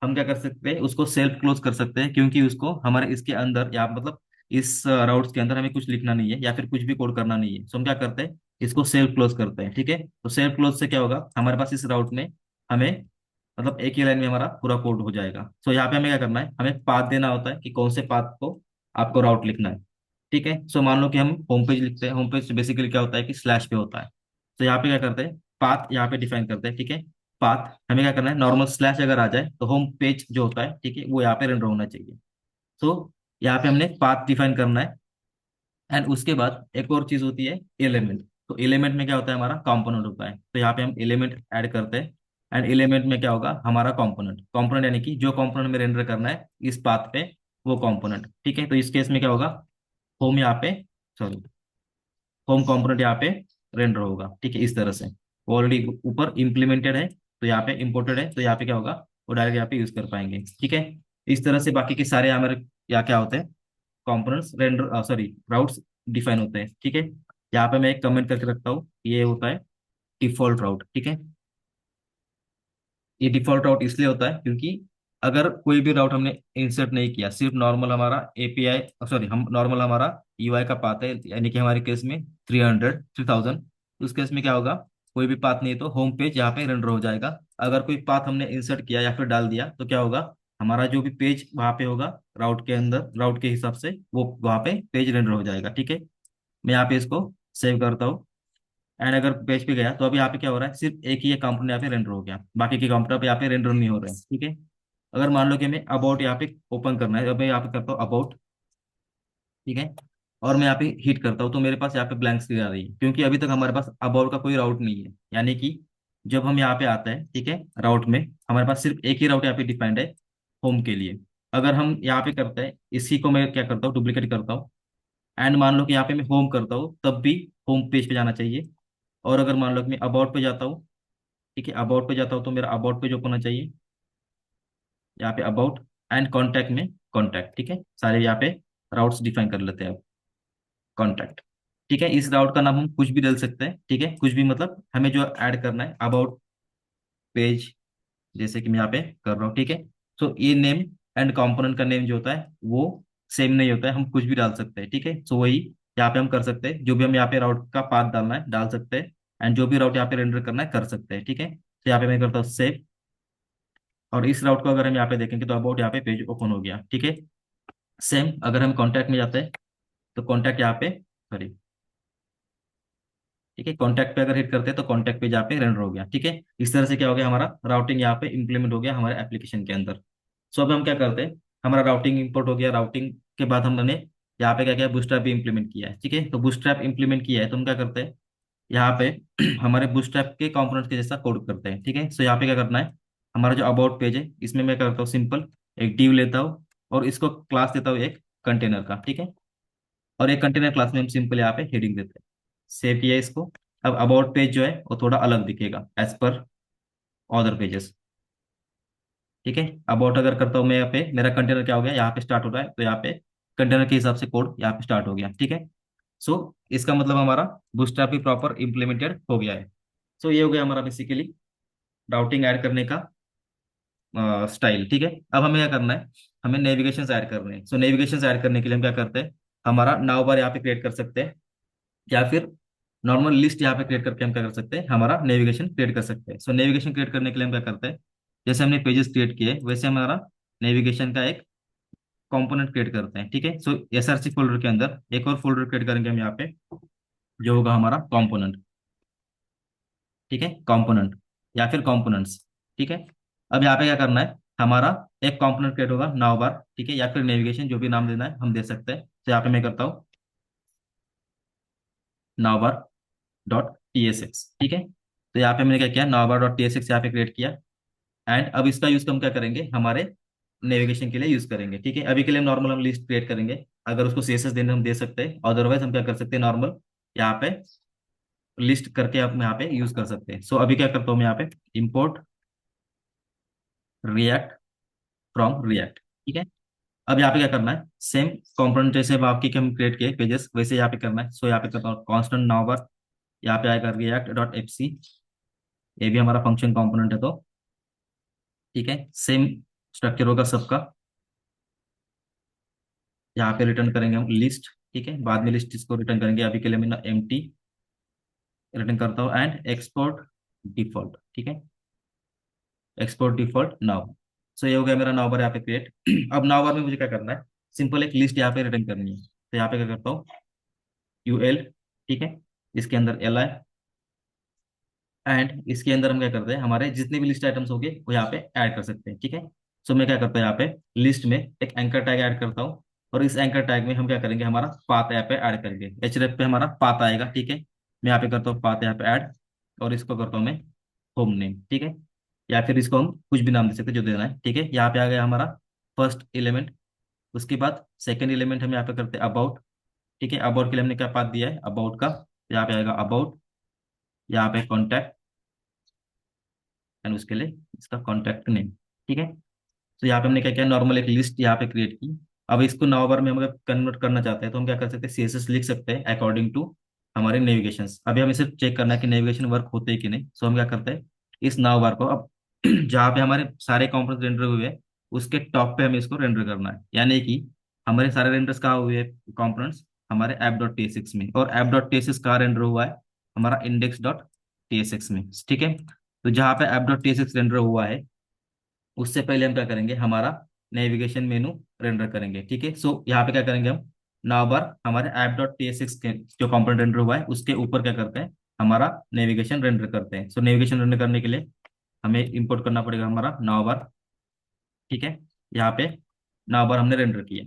हम क्या कर सकते हैं, उसको सेल्फ क्लोज कर सकते हैं, क्योंकि उसको हमारे इसके अंदर या मतलब इस राउट्स के अंदर हमें कुछ लिखना नहीं है या फिर कुछ भी कोड करना नहीं है। सो हम क्या करते हैं, इसको सेल्फ क्लोज करते हैं। ठीक है, तो सेल्फ क्लोज से क्या होगा, हमारे पास इस राउट में हमें मतलब एक ही लाइन में हमारा पूरा कोड हो जाएगा। सो यहाँ पे हमें क्या करना है, हमें पाथ देना होता है कि कौन से पाथ को आपको राउट लिखना है। ठीक है, सो मान लो कि हम होम पेज लिखते हैं, होम पेज बेसिकली क्या होता है कि स्लैश पे होता है। तो यहाँ पे क्या करते हैं, पाथ यहाँ पे डिफाइन करते हैं। ठीक है, पाथ हमें क्या करना है, नॉर्मल स्लैश अगर आ जाए तो होम पेज जो होता है, ठीक है, वो यहाँ पे रेंडर होना चाहिए। तो यहाँ पे हमने पाथ डिफाइन करना है। एंड उसके बाद एक और चीज होती है एलिमेंट। तो एलिमेंट में क्या होता है, हमारा कंपोनेंट होता है। तो यहाँ पे हम एलिमेंट ऐड करते हैं। एंड एलिमेंट में क्या होगा, हमारा कंपोनेंट, कंपोनेंट यानी कि जो कंपोनेंट में रेंडर करना है इस पाथ पे, वो कंपोनेंट। ठीक है, तो इस केस में क्या होगा, होम यहाँ पे, सॉरी, होम कंपोनेंट यहाँ पे रेंडर होगा। ठीक है, इस तरह से ऑलरेडी ऊपर इम्प्लीमेंटेड है, तो यहाँ पे इम्पोर्टेड है, तो यहाँ पे क्या होगा, वो डायरेक्ट यहाँ पे यूज कर पाएंगे। ठीक है, इस तरह से बाकी के सारे हमारे यहाँ क्या होते हैं, components render, sorry, routes define होते हैं। ठीक है, यहाँ पे मैं एक कमेंट करके रखता हूँ, ये होता है डिफॉल्ट राउट। ठीक है, ये डिफॉल्ट राउट इसलिए होता है क्योंकि अगर कोई भी राउट हमने इंसर्ट नहीं किया, सिर्फ नॉर्मल हमारा एपीआई, सॉरी, हम नॉर्मल हमारा यूआई का पाथ है, यानी कि हमारे केस में 300 3000, उस केस में क्या होगा, कोई भी पाथ नहीं तो होम पेज यहाँ पे रेंडर हो जाएगा। अगर कोई पाथ हमने इंसर्ट किया या फिर डाल दिया तो क्या होगा, हमारा जो भी पेज वहाँ पे होगा राउट के अंदर, राउट के हिसाब से वो वहाँ पे पेज रेंडर हो जाएगा। ठीक है, मैं यहाँ पे इसको सेव करता हूँ। एंड अगर पेज पे गया तो अभी यहाँ पे क्या हो रहा है, सिर्फ एक ही ये कंपोनेंट यहाँ पे रेंडर हो गया, बाकी के कंपोनेंट पे यहाँ पे रेंडर नहीं हो रहे हैं। ठीक है, अगर मान लो कि हमें अबाउट यहाँ पे ओपन करना है, अब मैं यहाँ पे करता हूँ अबाउट। ठीक है, और मैं यहाँ पे हिट करता हूँ तो मेरे पास यहाँ पे ब्लैंक स्क्रीन आ रही है, क्योंकि अभी तक हमारे पास अबाउट का कोई राउट नहीं है। यानी कि जब हम यहाँ पे आते हैं, ठीक है, राउट में हमारे पास सिर्फ एक ही राउट यहाँ पे डिफाइंड है होम के लिए। अगर हम यहाँ पे करते हैं, इसी को मैं क्या करता हूँ, डुप्लीकेट करता हूँ, एंड मान लो कि यहाँ पे मैं होम करता हूँ, तब भी होम पेज पे जाना चाहिए। और अगर मान लो कि मैं अबाउट पे जाता हूँ, ठीक है, अबाउट पे जाता हूँ तो मेरा अबाउट पेज ओपन होना चाहिए, यहाँ पे अबाउट, एंड कॉन्टैक्ट में कॉन्टैक्ट। ठीक है, सारे यहाँ पे राउट्स डिफाइन कर लेते हैं अब, कॉन्टैक्ट। ठीक है, इस राउट का नाम हम कुछ भी डाल सकते हैं। ठीक है, कुछ भी मतलब हमें जो ऐड करना है, अबाउट पेज, जैसे कि मैं यहाँ पे कर रहा हूँ। ठीक है, तो ये नेम एंड कंपोनेंट का नेम जो होता है वो सेम नहीं होता है, हम कुछ भी डाल सकते हैं। ठीक है, सो वही यहाँ पे हम कर सकते हैं, जो भी हम यहाँ पे राउट का पाथ डालना है डाल सकते हैं, एंड जो भी राउट यहाँ पे रेंडर करना है कर सकते हैं। ठीक है, तो यहाँ पे मैं करता हूँ सेव, और इस राउट को अगर हम यहाँ पे देखेंगे तो अबाउट यहाँ पे पेज ओपन हो गया। ठीक है, सेम अगर हम कॉन्टैक्ट में जाते हैं तो कॉन्टैक्ट यहाँ पे, सॉरी, ठीक है, कॉन्टैक्ट पे अगर हिट करते हैं तो कॉन्टैक्ट पेज यहाँ पे रेंडर हो गया। ठीक है, इस तरह से क्या हो गया, हमारा राउटिंग यहाँ पे इंप्लीमेंट हो गया हमारे एप्लीकेशन के अंदर। सो अब हम क्या करते हैं, हमारा राउटिंग इंपोर्ट हो गया, राउटिंग के बाद हमने यहाँ पे क्या किया, बूटस्ट्रैप भी इंप्लीमेंट किया है। ठीक है, तो बूटस्ट्रैप इंप्लीमेंट किया है तो हम क्या करते हैं, यहाँ पे हमारे बूटस्ट्रैप के कंपोनेंट के जैसा कोड करते हैं। ठीक है, सो यहाँ पे क्या करना है, हमारा जो अबाउट पेज है इसमें मैं करता हूँ सिंपल, एक डिव लेता हूँ और इसको क्लास देता हूँ एक कंटेनर का। ठीक है, और एक कंटेनर क्लास में हम सिंपल यहाँ पे हेडिंग देते हैं, सेव किया इसको। अब अबाउट पेज जो है वो थोड़ा अलग दिखेगा एज पर अदर पेजेस। ठीक है, अबाउट अगर करता हूँ मैं, यहाँ पे मेरा कंटेनर क्या हो गया, यहाँ पे स्टार्ट हो रहा है, तो यहाँ पे कंटेनर के हिसाब से कोड यहाँ पे स्टार्ट हो गया। ठीक है, सो इसका मतलब हमारा बूटस्ट्रैप भी प्रॉपर इम्प्लीमेंटेड हो गया है। सो ये हो गया हमारा बेसिकली राउटिंग ऐड करने का स्टाइल। ठीक है, अब हमें क्या करना है, हमें नेविगेशन ऐड करने हैं। सो नेविगेशन ऐड करने के लिए हम क्या करते हैं, हमारा नाउ बार यहाँ पे क्रिएट कर सकते हैं, या फिर नॉर्मल लिस्ट यहाँ पे क्रिएट करके हम क्या कर सकते हैं, हमारा नेविगेशन क्रिएट कर सकते हैं। सो नेविगेशन क्रिएट करने के लिए हम क्या करते हैं, जैसे हमने पेजेस क्रिएट किए वैसे हमारा नेविगेशन का एक कंपोनेंट क्रिएट करते हैं। ठीक है, सो एसआरसी फोल्डर के अंदर एक और फोल्डर क्रिएट करेंगे हम यहाँ पे, जो होगा हमारा कंपोनेंट। ठीक है, कंपोनेंट या फिर कंपोनेंट्स। ठीक है, अब यहाँ पे क्या करना है, हमारा एक कंपोनेंट क्रिएट होगा नाउ बार। ठीक है, या फिर नेविगेशन, जो भी नाम देना है हम दे सकते हैं। तो यहाँ पे मैं करता हूँ नाउबार डॉट टी एस एक्स। ठीक है, तो यहाँ पे मैंने क्या किया, नाउबार डॉट टी एस एक्स यहाँ पे क्रिएट किया, एंड अब इसका यूज हम क्या करेंगे, हमारे नेविगेशन के लिए यूज करेंगे। ठीक है, अभी के लिए नॉर्मल हम लिस्ट क्रिएट करेंगे, अगर उसको सीएसएस देने हम दे सकते हैं, अदरवाइज हम क्या कर सकते हैं, नॉर्मल यहाँ पे लिस्ट करके आप यहाँ पे यूज कर सकते हैं। सो अभी क्या करता हूँ मैं यहाँ पे, इम्पोर्ट रिएक्ट फ्रॉम रिएक्ट। ठीक है, अब यहाँ पे क्या करना है, सेम कंपोनेंट जैसे बाकी के हम क्रिएट किए पेजेस वैसे यहाँ पे करना है। सो यहाँ पे करता हूँ कॉन्स्टेंट नाउबार, यहाँ पे आएगा रिएक्ट डॉट एफ सी, ये भी हमारा फंक्शन कंपोनेंट है तो। ठीक है, सेम स्ट्रक्चर होगा सबका, यहाँ पे रिटर्न करेंगे हम लिस्ट। ठीक है, बाद में लिस्ट इसको रिटर्न करेंगे, अभी के लिए मैं एम टी रिटर्न करता हूँ, एंड एक्सपोर्ट डिफॉल्ट। ठीक है, एक्सपोर्ट डिफॉल्ट नाउ। सो ये हो गया मेरा नाउ बार यहाँ पे क्रिएट। अब नाउ बार में मुझे क्या करना है, सिंपल एक लिस्ट यहाँ पे रिटर्न करनी है। तो यहाँ पे क्या करता हूँ, यू एल, ठीक है, इसके अंदर एल आई, एंड इसके अंदर हम क्या करते हैं, हमारे जितने भी लिस्ट आइटम्स होंगे वो यहाँ पे ऐड कर सकते हैं। ठीक है, सो मैं क्या करता हूँ, यहाँ पे लिस्ट में एक एंकर टैग ऐड करता हूँ, और इस एंकर टैग में हम क्या करेंगे, हमारा पाथ यहाँ पे ऐड करेंगे, एचरेफ पे हमारा पाथ आएगा। ठीक है, मैं यहाँ पे करता हूँ पाथ यहाँ पे ऐड, और इसको करता हूँ मैं होम नेम। ठीक है, या फिर इसको हम कुछ भी नाम दे सकते हैं जो देना है। ठीक है, यहाँ पे आ गया हमारा फर्स्ट एलिमेंट, उसके बाद सेकंड एलिमेंट हम यहाँ पे करते हैं अबाउट। ठीक है, अबाउट के लिए हमने क्या पाथ दिया है अबाउट का, यहाँ पे आएगा अबाउट, यहाँ पे कॉन्टैक्ट, एंड उसके लिए इसका कॉन्टैक्ट नेम। ठीक है, तो यहाँ पे हमने क्या किया, नॉर्मल एक लिस्ट यहाँ पे क्रिएट की। अब इसको नाउबार में हम अगर कन्वर्ट करना चाहते हैं तो हम क्या कर सकते हैं, सीएसएस लिख सकते हैं अकॉर्डिंग टू हमारे नेविगेशन। अभी हमें सिर्फ चेक करना है कि नेविगेशन वर्क होते हैं कि नहीं। सो हम क्या करते हैं, इस नाउबार को अब जहाँ पे हमारे सारे कॉम्पोनेंट रेंडर हुए हैं उसके टॉप पे हमें इसको रेंडर करना है, यानी कि हमारे सारे रेंडर्स कहाँ हुए हैं कॉम्पोनेंट्स, हमारे app dot T S x में। और app dot T S x कहाँ रेंडर हुआ है, हमारा index dot T S x में। ठीक है, तो जहाँ पे app dot T S x render हुआ है उससे पहले हम क्या करेंगे, हमारा नेविगेशन मेनू रेंडर करेंगे। ठीक है, सो यहाँ पे क्या करेंगे हम, नाउ बार हमारे app dot T S x के जो कंपोनेंट रेंडर हुआ है उसके ऊपर क्या करते हैं, हमारा नेविगेशन रेंडर करते हैं। सो नेविगेशन रेंडर करने के लिए हमें इंपोर्ट करना पड़ेगा हमारा नाउ बार। ठीक है, यहाँ पे नाउ बार हमने रेंडर किया।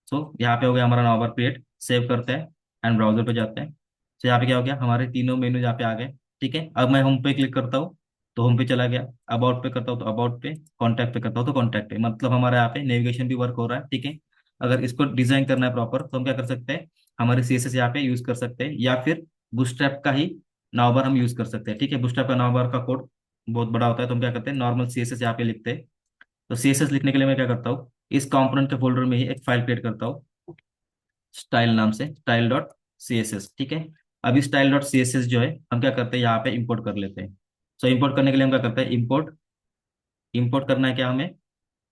सो यहाँ पे हो गया हमारा नाउ बार क्रिएट, सेव करते हैं एंड ब्राउजर पे जाते हैं। तो यहाँ पे क्या हो गया, हमारे तीनों मेनू यहाँ पे आ गए। ठीक है, अब मैं होम पे क्लिक करता हूँ तो होम पे चला गया, अबाउट पे करता हूँ तो अबाउट पे, कॉन्टैक्ट पे करता हूँ तो कॉन्टैक्ट पे, मतलब हमारे यहाँ पे नेविगेशन भी वर्क हो रहा है। ठीक है, अगर इसको डिजाइन करना है प्रॉपर तो हम क्या कर सकते हैं, हमारे सीएसएस यहाँ पे यूज कर सकते हैं, या फिर बूटस्ट्रैप का ही नाउबार हम यूज कर सकते हैं। ठीक है, बूटस्ट्रैप का नाउबार का कोड बहुत बड़ा होता है तो हम क्या करते हैं, नॉर्मल सीएसएस यहाँ पे लिखते हैं। तो सीएसएस लिखने के लिए मैं क्या करता हूँ, इस कंपोनेंट के फोल्डर में ही एक फाइल क्रिएट करता हूँ स्टाइल नाम से, style dot C S S. ठीक है, अभी style dot C S S जो है हम क्या करते हैं, यहाँ पे इंपोर्ट कर लेते हैं। सो इंपोर्ट करने के लिए हम क्या करते हैं, इंपोर्ट, इंपोर्ट करना है क्या हमें,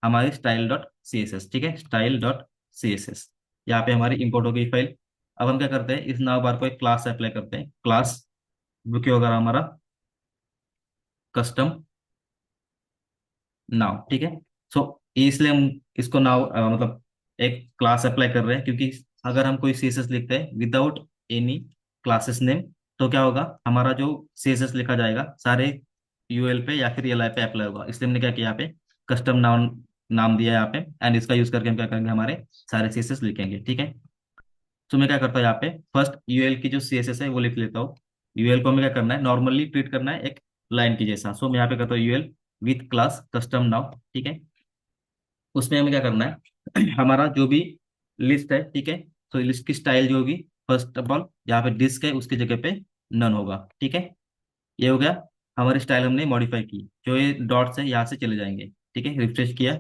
हमारी style dot C S S. ठीक है, style dot C S S, यहाँ पे हमारी इंपोर्ट हो गई फाइल। अब हम क्या करते हैं, इस नाव बार को एक क्लास अप्लाई करते हैं, क्लास जो कि होगा हमारा कस्टम नाउ। ठीक है, सो इसलिए हम इसको नाउ मतलब एक क्लास अप्लाई कर रहे हैं, क्योंकि अगर हम कोई सीएसएस लिखते हैं विदाउट एनी क्लासेस नेम तो क्या होगा, हमारा जो सीएसएस लिखा जाएगा सारे यूएल पे या फिर एलआई पे अप्लाई होगा। इसलिए हमने क्या किया, यहाँ पे कस्टम नाउन नाम दिया है यहाँ पे, एंड इसका यूज करके हम क्या करेंगे, हमारे सारे सीएसएस लिखेंगे। ठीक है, तो मैं क्या करता हूँ, यहाँ पे फर्स्ट यूएल की जो सीएसएस है वो लिख लेता हूँ। यूएल को हमें क्या करना है, नॉर्मली ट्रीट करना है एक लाइन की जैसा। सो मैं यहाँ पे करता हूँ UL with class custom nav. ठीक है, उसमें हमें क्या करना है हमारा जो भी लिस्ट है। ठीक है, तो लिस्ट की स्टाइल जो होगी, फर्स्ट ऑफ ऑल यहाँ पे डिस्क है उसकी जगह पे नन होगा। ठीक है, ये हो गया, हमारी स्टाइल हमने मॉडिफाई की, जो ये डॉट्स है यहाँ से चले जाएंगे। ठीक है, रिफ्रेश किया,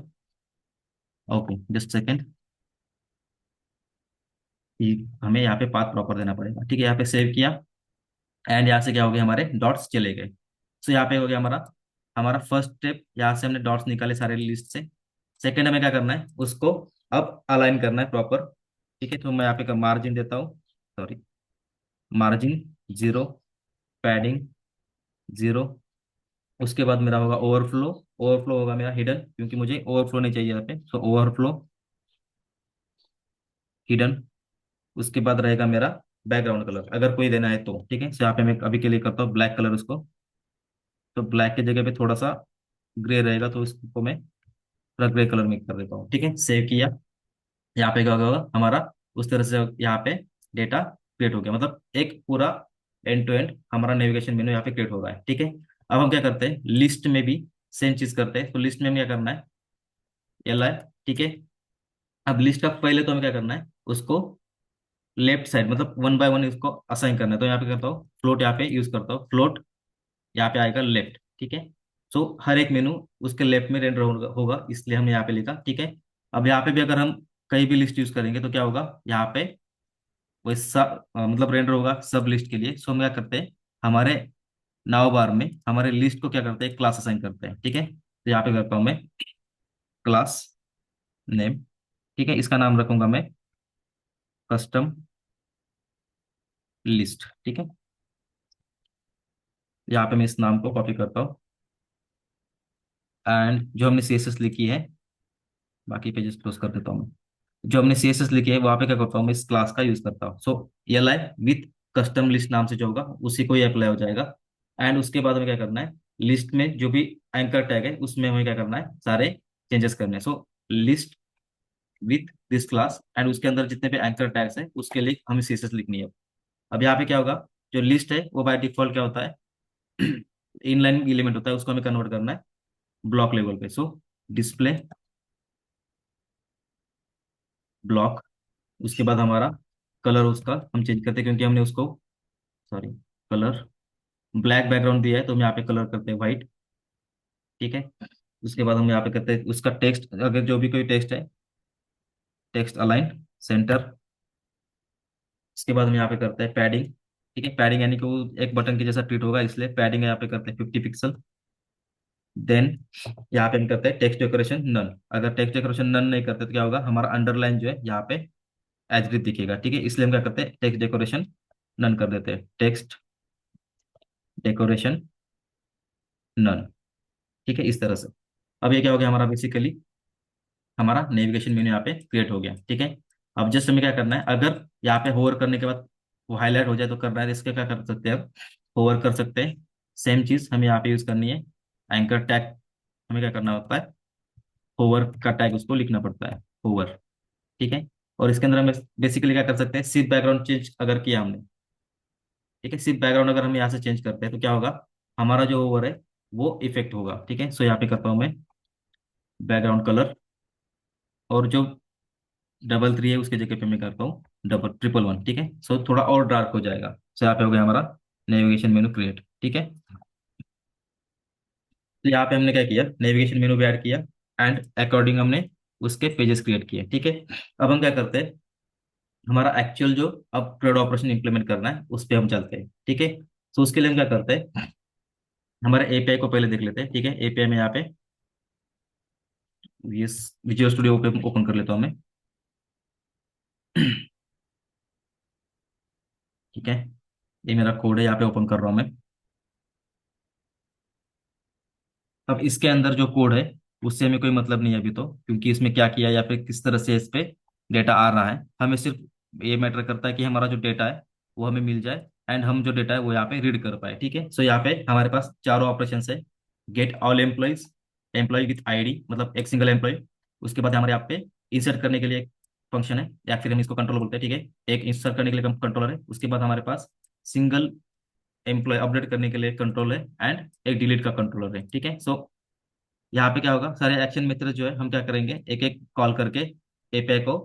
ओके जस्ट सेकेंड, हमें यहाँ पे पाथ प्रॉपर देना पड़ेगा। ठीक है, यहाँ पे सेव किया एंड यहाँ से क्या हो गया, हमारे डॉट्स चले गए। सो यहाँ पे हो गया हमारा, हमारा फर्स्ट स्टेप, यहाँ से हमने डॉट्स निकाले सारे लिस्ट से। सेकंड हमें क्या करना है, उसको अब अलाइन करना है प्रॉपर। ठीक है, तो मैं यहाँ पे मार्जिन देता हूँ, सॉरी, मार्जिन 0, पैडिंग 0। उसके बाद मेरा होगा ओवरफ्लो, ओवरफ्लो होगा मेरा हिडन, क्योंकि मुझे ओवरफ्लो नहीं चाहिए यहाँ पे। सो ओवरफ्लो हिडन। उसके बाद रहेगा मेरा बैकग्राउंड कलर, अगर कोई देना है तो। ठीक है, सो यहाँ पे मैं अभी के लिए करता हूँ ब्लैक कलर उसको। तो ब्लैक की जगह पे थोड़ा सा ग्रे रहेगा तो इसको मैं थोड़ा ग्रे कलर में कर देता हूँ। ठीक है, सेव किया, यहाँ पे क्या होगा हमारा, उस तरह से यहाँ पे डेटा क्रिएट हो गया, मतलब एक पूरा एंड टू एंड हमारा नेविगेशन मेनू यहाँ पे क्रिएट हो रहा है। ठीक है, अब हम क्या करते हैं, लिस्ट में भी सेम चीज करते हैं। तो लिस्ट में हमें क्या करना है, एल आई। ठीक है, अब लिस्ट का पहले तो हमें क्या करना है, उसको लेफ्ट साइड मतलब वन बाय वन इसको असाइन करना है। तो यहाँ पे करता हूँ फ्लोट, यहाँ पे यूज करता हूँ फ्लोट, यहाँ पे आएगा लेफ्ट। ठीक है, सो हर एक मेनू उसके लेफ्ट में रेंडर होगा, इसलिए हमने यहाँ पे लिखा। ठीक है, अब यहाँ पे भी अगर हम कहीं भी लिस्ट यूज करेंगे तो क्या होगा, यहाँ पे वो सब मतलब रेंडर होगा सब लिस्ट के लिए। सो हम क्या करते हैं, हमारे नाव बार में हमारे लिस्ट को क्या करते हैं, क्लास असाइन करते हैं। ठीक है, तो यहाँ पे करता हूँ मैं क्लास नेम। ठीक है, इसका नाम रखूंगा मैं कस्टम लिस्ट। ठीक है, यहाँ पे मैं इस नाम को कॉपी करता हूँ, एंड जो हमने सीएसएस लिखी है, बाकी पेजेस क्लोज कर देता हूँ मैं। जो हमने सीएसएस लिखी है वहां पे क्या करता हूँ, मैं इस क्लास का यूज करता हूँ। So L I with custom list नाम से जो होगा उसी को ही अप्लाई हो जाएगा। एंड उसके बाद हमें क्या करना है, लिस्ट में जो भी एंकर टैग है उसमें हमें क्या करना है, सारे चेंजेस करने हैं। So list with this class, and उसके अंदर जितने भी एंकर टैग्स हैं उसके लिए हमें सीएसएस लिखनी है। अब यहाँ पे क्या होगा, जो लिस्ट है वो बाय डिफॉल्ट क्या होता है इनलाइन एलिमेंट होता है, उसको हमें कन्वर्ट करना है ब्लॉक लेवल पे। सो डिस्प्ले ब्लॉक। उसके बाद हमारा कलर उसका हम चेंज करते हैं, क्योंकि हमने उसको, सॉरी, कलर, ब्लैक बैकग्राउंड दिया है तो हम यहाँ पे कलर करते हैं वाइट। ठीक है। उसके बाद हम यहाँ पे करते हैं उसका टेक्स्ट, अगर जो भी कोई टेक्स्ट है, टेक्स्ट अलाइन सेंटर। इसके बाद हम यहाँ पे करते हैं पैडिंग। ठीक है, पैडिंग यानी कि वो एक बटन के जैसा ट्रीट होगा, इसलिए पैडिंग यहाँ पे करते हैं 50 पिक्सल। देन यहाँ पे हम करते हैं टेक्स्ट डेकोरेशन नन। अगर टेक्स्ट डेकोरेशन नन नहीं करते तो क्या होगा, हमारा अंडरलाइन जो है यहाँ पे एज दिखेगा। ठीक है, इसलिए हम क्या करते हैं, टेक्स्ट डेकोरेशन नन कर देते हैं, टेक्स्ट डेकोरेशन नन। ठीक है, इस तरह से। अब ये क्या हो गया हमारा, बेसिकली हमारा नेविगेशन मेन्यू यहाँ पे क्रिएट हो गया। ठीक है। अब जस्ट हमें क्या करना है, अगर यहाँ पे होवर करने के बाद वो हाईलाइट हो जाए तो करना है, इसके क्या कर सकते हैं, अब होवर कर सकते हैं। सेम चीज हमें यहाँ पे यूज करनी है, एंकर टैग। हमें क्या करना होता है, होवर का टैग उसको लिखना पड़ता है, होवर। ठीक है। और इसके अंदर हम बेसिकली क्या कर सकते हैं, सिर्फ बैकग्राउंड चेंज अगर किया हमने, ठीक है, सिर्फ बैकग्राउंड अगर हम यहाँ से चेंज करते हैं तो क्या होगा, हमारा जो होवर है वो इफेक्ट होगा। ठीक है, सो यहाँ पे करता हूँ मैं बैकग्राउंड कलर, और जो 333 है उसके जगह पे मैं करता हूँ 111। ठीक है, सो थोड़ा और डार्क हो जाएगा। सो यहाँ पे हो गया हमारा नेविगेशन मेनू क्रिएट। ठीक है, तो यहाँ पे हमने क्या किया, नेविगेशन मेनू भी ऐड किया, एंड अकॉर्डिंग हमने उसके पेजेस क्रिएट किए। ठीक है। अब हम क्या करते हैं, हमारा एक्चुअल जो अब क्रेड ऑपरेशन इंप्लीमेंट करना है उस पर हम चलते हैं। ठीक है, तो उसके लिए हम क्या करते हैं, हमारे एपीआई को पहले देख लेते हैं। ठीक है, एपीआई में यहाँ पे विजुअल स्टूडियो ओपन कर लेता हूँ मैं। ठीक है, ये मेरा कोड है, यहाँ पे ओपन कर रहा हूँ मैं। अब इसके अंदर जो कोड है उससे हमें कोई मतलब नहीं है अभी तो, क्योंकि इसमें क्या किया या फिर किस तरह से इस पे डेटा आ रहा है, हमें सिर्फ ये मैटर करता है कि हमारा जो डेटा है वो हमें मिल जाए, एंड हम जो डेटा है वो यहाँ पे रीड कर पाए। ठीक है, सो यहाँ पे हमारे पास चारों ऑपरेशन है, get all employees, employee with ID, मतलब एक सिंगल एम्प्लॉय। उसके बाद हमारे यहाँ पे इंसर्ट करने के लिए एक फंक्शन है, या फिर हम इसको कंट्रोल बोलते हैं। ठीक है, एक इंसर्ट करने के लिए कंट्रोलर है। उसके बाद हमारे पास सिंगल एम्प्लॉय अपडेट करने के लिए कंट्रोल है, एंड एक डिलीट का कंट्रोलर है। ठीक है, सो यहाँ पे क्या होगा, सारे एक्शन मेथड जो है हम क्या करेंगे, एक एक कॉल करके एपीआई को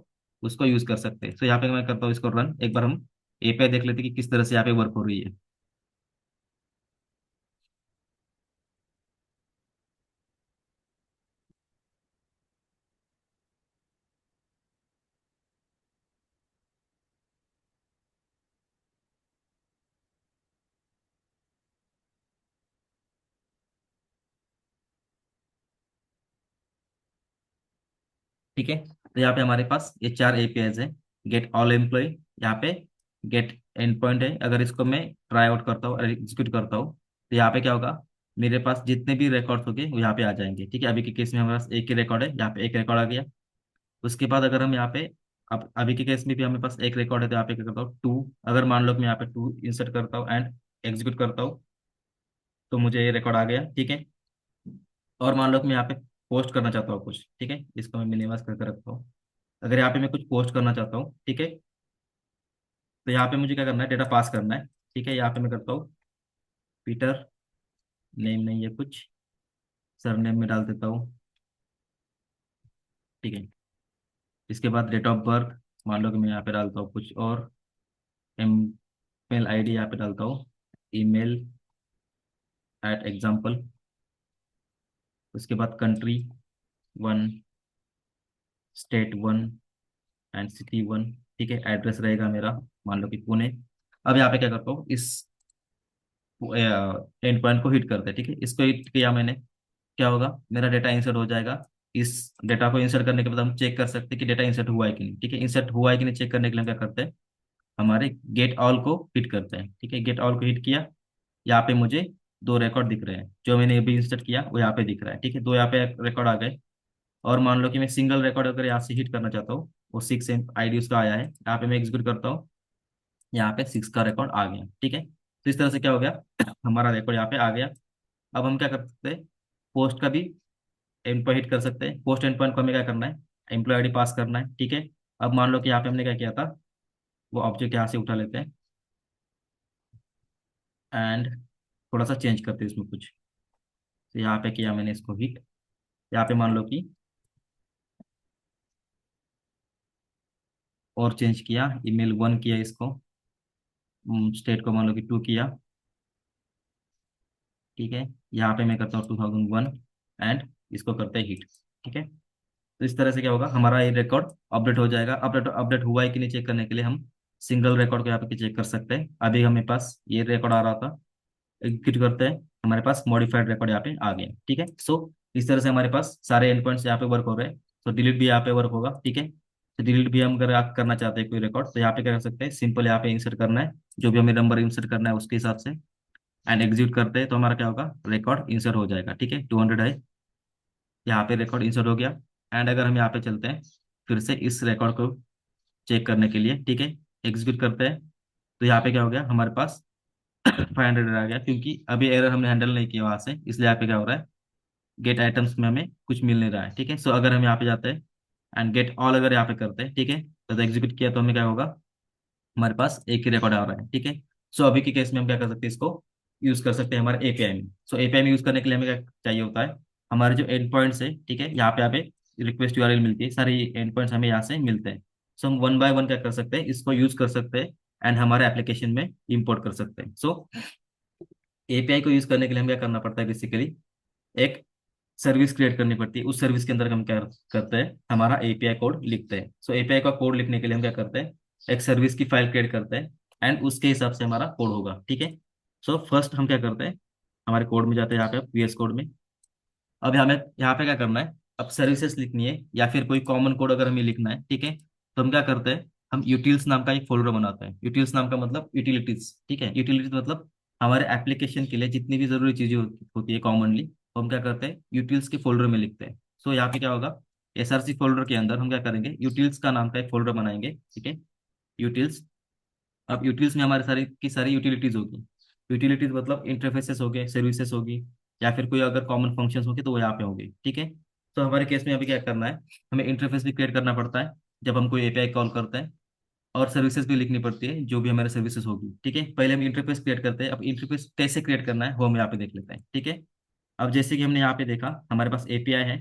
उसको यूज कर सकते हैं। तो यहाँ पे मैं करता हूँ इसको रन, एक बार हम एपीआई देख लेते हैं कि किस तरह से यहाँ पे वर्क हो रही है। ठीक है, तो यहाँ पे हमारे पास ये चार एपीआईज है। गेट ऑल एम्प्लॉय, यहाँ पे गेट एंड पॉइंट है। अगर इसको मैं ट्राई आउट करता हूँ, एग्जीक्यूट करता हूँ, तो यहाँ पे क्या होगा, मेरे पास जितने भी रिकॉर्ड्स होंगे वो यहाँ पे आ जाएंगे। ठीक है, अभी के केस में हमारे पास एक ही रिकॉर्ड है, यहाँ पे एक रिकॉर्ड आ गया। उसके बाद अगर हम यहाँ पे, अब अभी के केस में भी हमारे पास एक रिकॉर्ड है, तो यहाँ पे क्या करता हूँ, टू। अगर मान लो कि मैं यहाँ पे टू इंसर्ट करता हूँ एंड एग्जीक्यूट करता हूँ, तो मुझे ये रिकॉर्ड आ गया। ठीक है, और मान लो कि मैं यहाँ पे पोस्ट करना चाहता हूँ कुछ। ठीक है, इसको मैं मिनिमाइज करके रखता हूँ। अगर यहाँ पे मैं कुछ पोस्ट करना चाहता हूँ, ठीक है, तो यहाँ पे मुझे क्या करना है, डेटा पास करना है। ठीक है, यहाँ पे मैं करता हूँ पीटर, नेम नहीं है कुछ, सरनेम में डाल देता हूँ। ठीक है, इसके बाद डेट ऑफ बर्थ, मान लो कि मैं यहाँ पे डालता हूँ कुछ और, ईमेल आईडी यहाँ पे डालता हूँ, ईमेल एट एग्जाम्पल। उसके बाद country one, state one, and city one. ठीक है, एड्रेस रहेगा मेरा मान लो कि पुणे। अब यहाँ पे क्या करता हूँ, इस एंड पॉइंट को हिट करते हैं। ठीक है, इसको हिट किया मैंने, क्या होगा, मेरा डेटा इंसर्ट हो जाएगा। इस डेटा को इंसर्ट करने के बाद हम चेक कर सकते हैं कि डेटा इंसर्ट हुआ है कि नहीं। ठीक है, इंसर्ट हुआ है कि नहीं चेक करने के लिए हम क्या करते हैं, हमारे गेट ऑल को हिट करते हैं। ठीक है, गेट ऑल को हिट किया, यहाँ पे मुझे दो रिकॉर्ड दिख रहे हैं, जो मैंने अभी इंसर्ट किया वो यहाँ पे दिख रहा है। ठीक है, दो यहाँ पे रिकॉर्ड आ गए। और मान लो कि मैं सिंगल रिकॉर्ड अगर यहाँ से हिट करना चाहता हूँ, वो 6 आईडी उसका आया है, यहाँ पे मैं एग्जीक्यूट करता हूँ, यहाँ पे 6 का रिकॉर्ड आ गया। ठीक है, तो इस तरह से क्या हो गया, हमारा रिकॉर्ड यहाँ पे आ गया। अब हम क्या कर सकते हैं, पोस्ट का भी एम्प्लॉय हिट कर सकते हैं। पोस्ट एंड पॉइंट को हमें क्या करना है, एम्प्लॉय आईडी पास करना है। ठीक है, अब मान लो कि यहाँ पे हमने क्या किया था, वो ऑब्जेक्ट यहाँ से उठा लेते हैं, एंड थोड़ा सा चेंज करते हैं इसमें कुछ। तो यहाँ पे किया मैंने इसको हिट, यहाँ पे मान लो कि और चेंज किया, ईमेल 1 किया इसको, स्टेट को मान लो कि 2 किया, ठीक है। यहाँ पे मैं करता हूँ 2001 एंड इसको करते हैं हिट, ठीक है। तो इस तरह से क्या होगा, हमारा ये रिकॉर्ड अपडेट हो जाएगा। अपडेट अपडेट हुआ है कि नहीं चेक करने के लिए हम सिंगल रिकॉर्ड को यहाँ पे चेक कर सकते हैं। अभी हमें पास ये रिकॉर्ड आ रहा था, एग्जीक्यूट करते हैं, हमारे पास मॉडिफाइड रिकॉर्ड यहाँ पे आ गया, ठीक है। सो इस तरह से हमारे पास सारे एंड पॉइंट्स यहाँ पे वर्क हो रहे हैं। तो डिलीट भी यहाँ पे वर्क होगा, ठीक है। तो डिलीट भी हम अगर आप करना चाहते हैं कोई रिकॉर्ड, तो यहाँ पे क्या कर सकते हैं, सिंपल यहाँ पे इंसर्ट करना है, जो भी हमें नंबर इंसर्ट करना है उसके हिसाब से, एंड एग्जीक्यूट करते हैं तो हमारा क्या होगा, रिकॉर्ड इंसर्ट हो जाएगा, ठीक है। 200 है, यहाँ पे रिकॉर्ड इंसर्ट हो गया। एंड अगर हम यहाँ पे चलते हैं फिर से इस रिकॉर्ड को चेक करने के लिए, ठीक है, एग्जीक्यूट करते हैं, तो यहाँ पे क्या हो गया हमारे पास 500 आ गया, क्योंकि अभी एरर हमने हैंडल नहीं किया वहां से, इसलिए यहाँ पे क्या हो रहा है, गेट आइटम्स में हमें कुछ मिल नहीं रहा है, ठीक है। सो अगर हम यहाँ पे जाते हैं एंड गेट ऑल अगर यहाँ पे करते हैं, ठीक है, तो एग्जीक्यूट किया तो हमें क्या होगा, हमारे पास एक ही रिकॉर्ड आ रहा है, ठीक है। सो अभी के केस में हम क्या कर सकते हैं, इसको यूज कर सकते हैं हमारे एपीआई में। सो एपीआई में यूज करने के लिए हमें क्या चाहिए होता है, हमारे जो एंड पॉइंट्स है, ठीक है, यहाँ पे रिक्वेस्ट यूआरएल मिलती है, सारी एंड पॉइंट्स हमें यहाँ से मिलते हैं। सो हम वन बाय वन क्या कर सकते हैं, इसको यूज कर सकते हैं एंड हमारे एप्लीकेशन में इंपोर्ट कर सकते हैं। सो एपीआई को यूज करने के लिए हमें क्या करना पड़ता है, बेसिकली एक सर्विस क्रिएट करनी पड़ती है। उस सर्विस के अंदर हम क्या करते हैं, हमारा एपीआई कोड लिखते हैं। सो एपीआई का कोड लिखने के लिए हम क्या करते हैं, एक सर्विस की फाइल क्रिएट करते हैं एंड उसके हिसाब से हमारा कोड होगा, ठीक है। सो फर्स्ट हम क्या करते हैं, हमारे कोड में जाते हैं, यहाँ पे वीएस कोड में। अब हमें यहाँ पे क्या करना है, अब सर्विसेज लिखनी है या फिर कोई कॉमन कोड अगर हमें लिखना है, ठीक है, तो हम क्या करते हैं, हम यूटिल्स नाम का एक फोल्डर बनाते हैं। यूटिल्स नाम का मतलब यूटिलिटीज, ठीक है। यूटिलिटीज मतलब हमारे एप्लीकेशन के लिए जितनी भी जरूरी चीजें होती है कॉमनली, तो हम क्या करते हैं, यूटिल्स के फोल्डर में लिखते हैं। सो यहाँ पे क्या होगा, एसआरसी फोल्डर के अंदर हम क्या करेंगे, यूटिल्स का नाम का एक फोल्डर बनाएंगे, ठीक है, यूटिल्स। अब यूटिल्स में हमारे सारी की सारी यूटिलिटीज होगी। यूटिलिटीज मतलब इंटरफेसेस हो गए, सर्विसेज होगी, या फिर कोई अगर कॉमन फंक्शंस होंगे तो वो यहाँ पे होंगे, ठीक है। तो हमारे केस में अभी क्या करना है, हमें इंटरफेस भी क्रिएट करना पड़ता है जब हम कोई एपीआई कॉल करते हैं, और सर्विसेज भी लिखनी पड़ती है जो भी हमारे सर्विसेज होगी, ठीक है। पहले हम इंटरफेस क्रिएट करते हैं। अब इंटरफेस कैसे क्रिएट करना है वो हम यहाँ पे देख लेते हैं, ठीक है। अब जैसे कि हमने यहाँ पे देखा हमारे पास एपीआई है,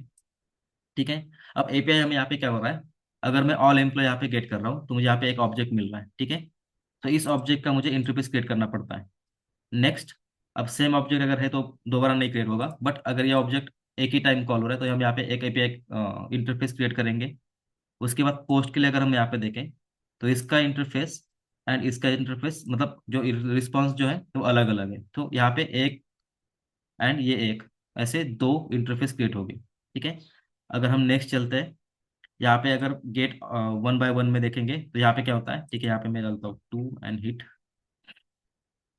ठीक है। अब एपीआई हमें यहाँ पे क्या हो रहा है, अगर मैं ऑल एम्प्लॉय यहाँ पे गेट कर रहा हूँ तो मुझे यहाँ पे एक ऑब्जेक्ट मिल रहा है, ठीक है। तो इस ऑब्जेक्ट का मुझे इंटरफेस क्रिएट करना पड़ता है। नेक्स्ट, अब सेम ऑब्जेक्ट अगर है तो दोबारा नहीं क्रिएट होगा, बट अगर ये ऑब्जेक्ट एक ही टाइम कॉल हो रहा है तो हम यहाँ पे एक एपीआई इंटरफेस क्रिएट करेंगे। उसके बाद पोस्ट के लिए अगर हम यहाँ पे देखें तो इसका इंटरफेस एंड इसका इंटरफेस मतलब जो रिस्पॉन्स जो है वो अलग अलग है। तो यहाँ पे एक एंड ये एक, ऐसे दो इंटरफेस क्रिएट हो गए, ठीक है। अगर हम नेक्स्ट चलते हैं, यहाँ पे अगर गेट वन बाय वन में देखेंगे तो यहाँ पे क्या होता है, ठीक है, यहाँ पे मैं डालता हूँ 2 एंड हिट।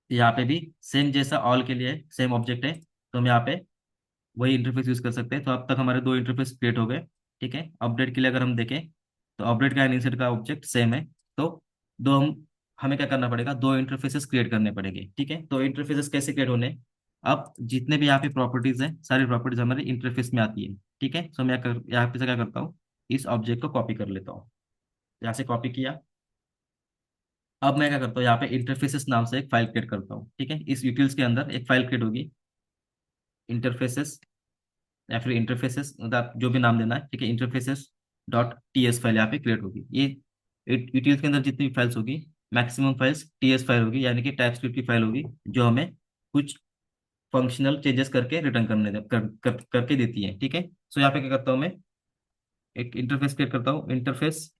यहाँ पे भी सेम जैसा ऑल के लिए सेम ऑब्जेक्ट है, तो हम यहाँ पे वही इंटरफेस यूज कर सकते हैं। तो अब तक हमारे दो इंटरफेस क्रिएट हो गए, ठीक है। अपडेट के लिए अगर हम देखें तो अपडेट का एंड इंसर्ट का ऑब्जेक्ट सेम है। तो दो हमें क्या करना पड़ेगा, दो इंटरफेसेस क्रिएट करने पड़ेंगे, ठीक है। तो इंटरफेसेस कैसे क्रिएट होने, अब जितने भी यहाँ पे प्रॉपर्टीज हैं सारी प्रॉपर्टीज हमारे इंटरफेस में आती है, ठीक है। सो मैं यहाँ पे से क्या करता हूँ, इस ऑब्जेक्ट को कॉपी कर लेता हूँ, यहाँ से कॉपी किया। अब मैं क्या करता हूँ, यहाँ पे इंटरफेसेस नाम से एक फाइल क्रिएट करता हूँ, ठीक है। इस यूटिल्स के अंदर एक फाइल क्रिएट होगी, इंटरफेसेस या फिर इंटरफेसेस, मतलब जो भी नाम देना है, ठीक है। इंटरफेसेस डॉट टीएस फाइल यहाँ पे क्रिएट होगी। ये यूटिल्स के अंदर जितनी भी फाइल्स होगी, मैक्सिमम फाइल्स टीएस फाइल होगी, यानी कि टाइप स्क्रिप्ट की फाइल होगी, जो हमें कुछ फंक्शनल चेंजेस करके रिटर्न करके देती है, ठीक है। सो यहाँ पे क्या करता हूँ मैं, एक इंटरफेस क्रिएट करता हूँ। इंटरफेस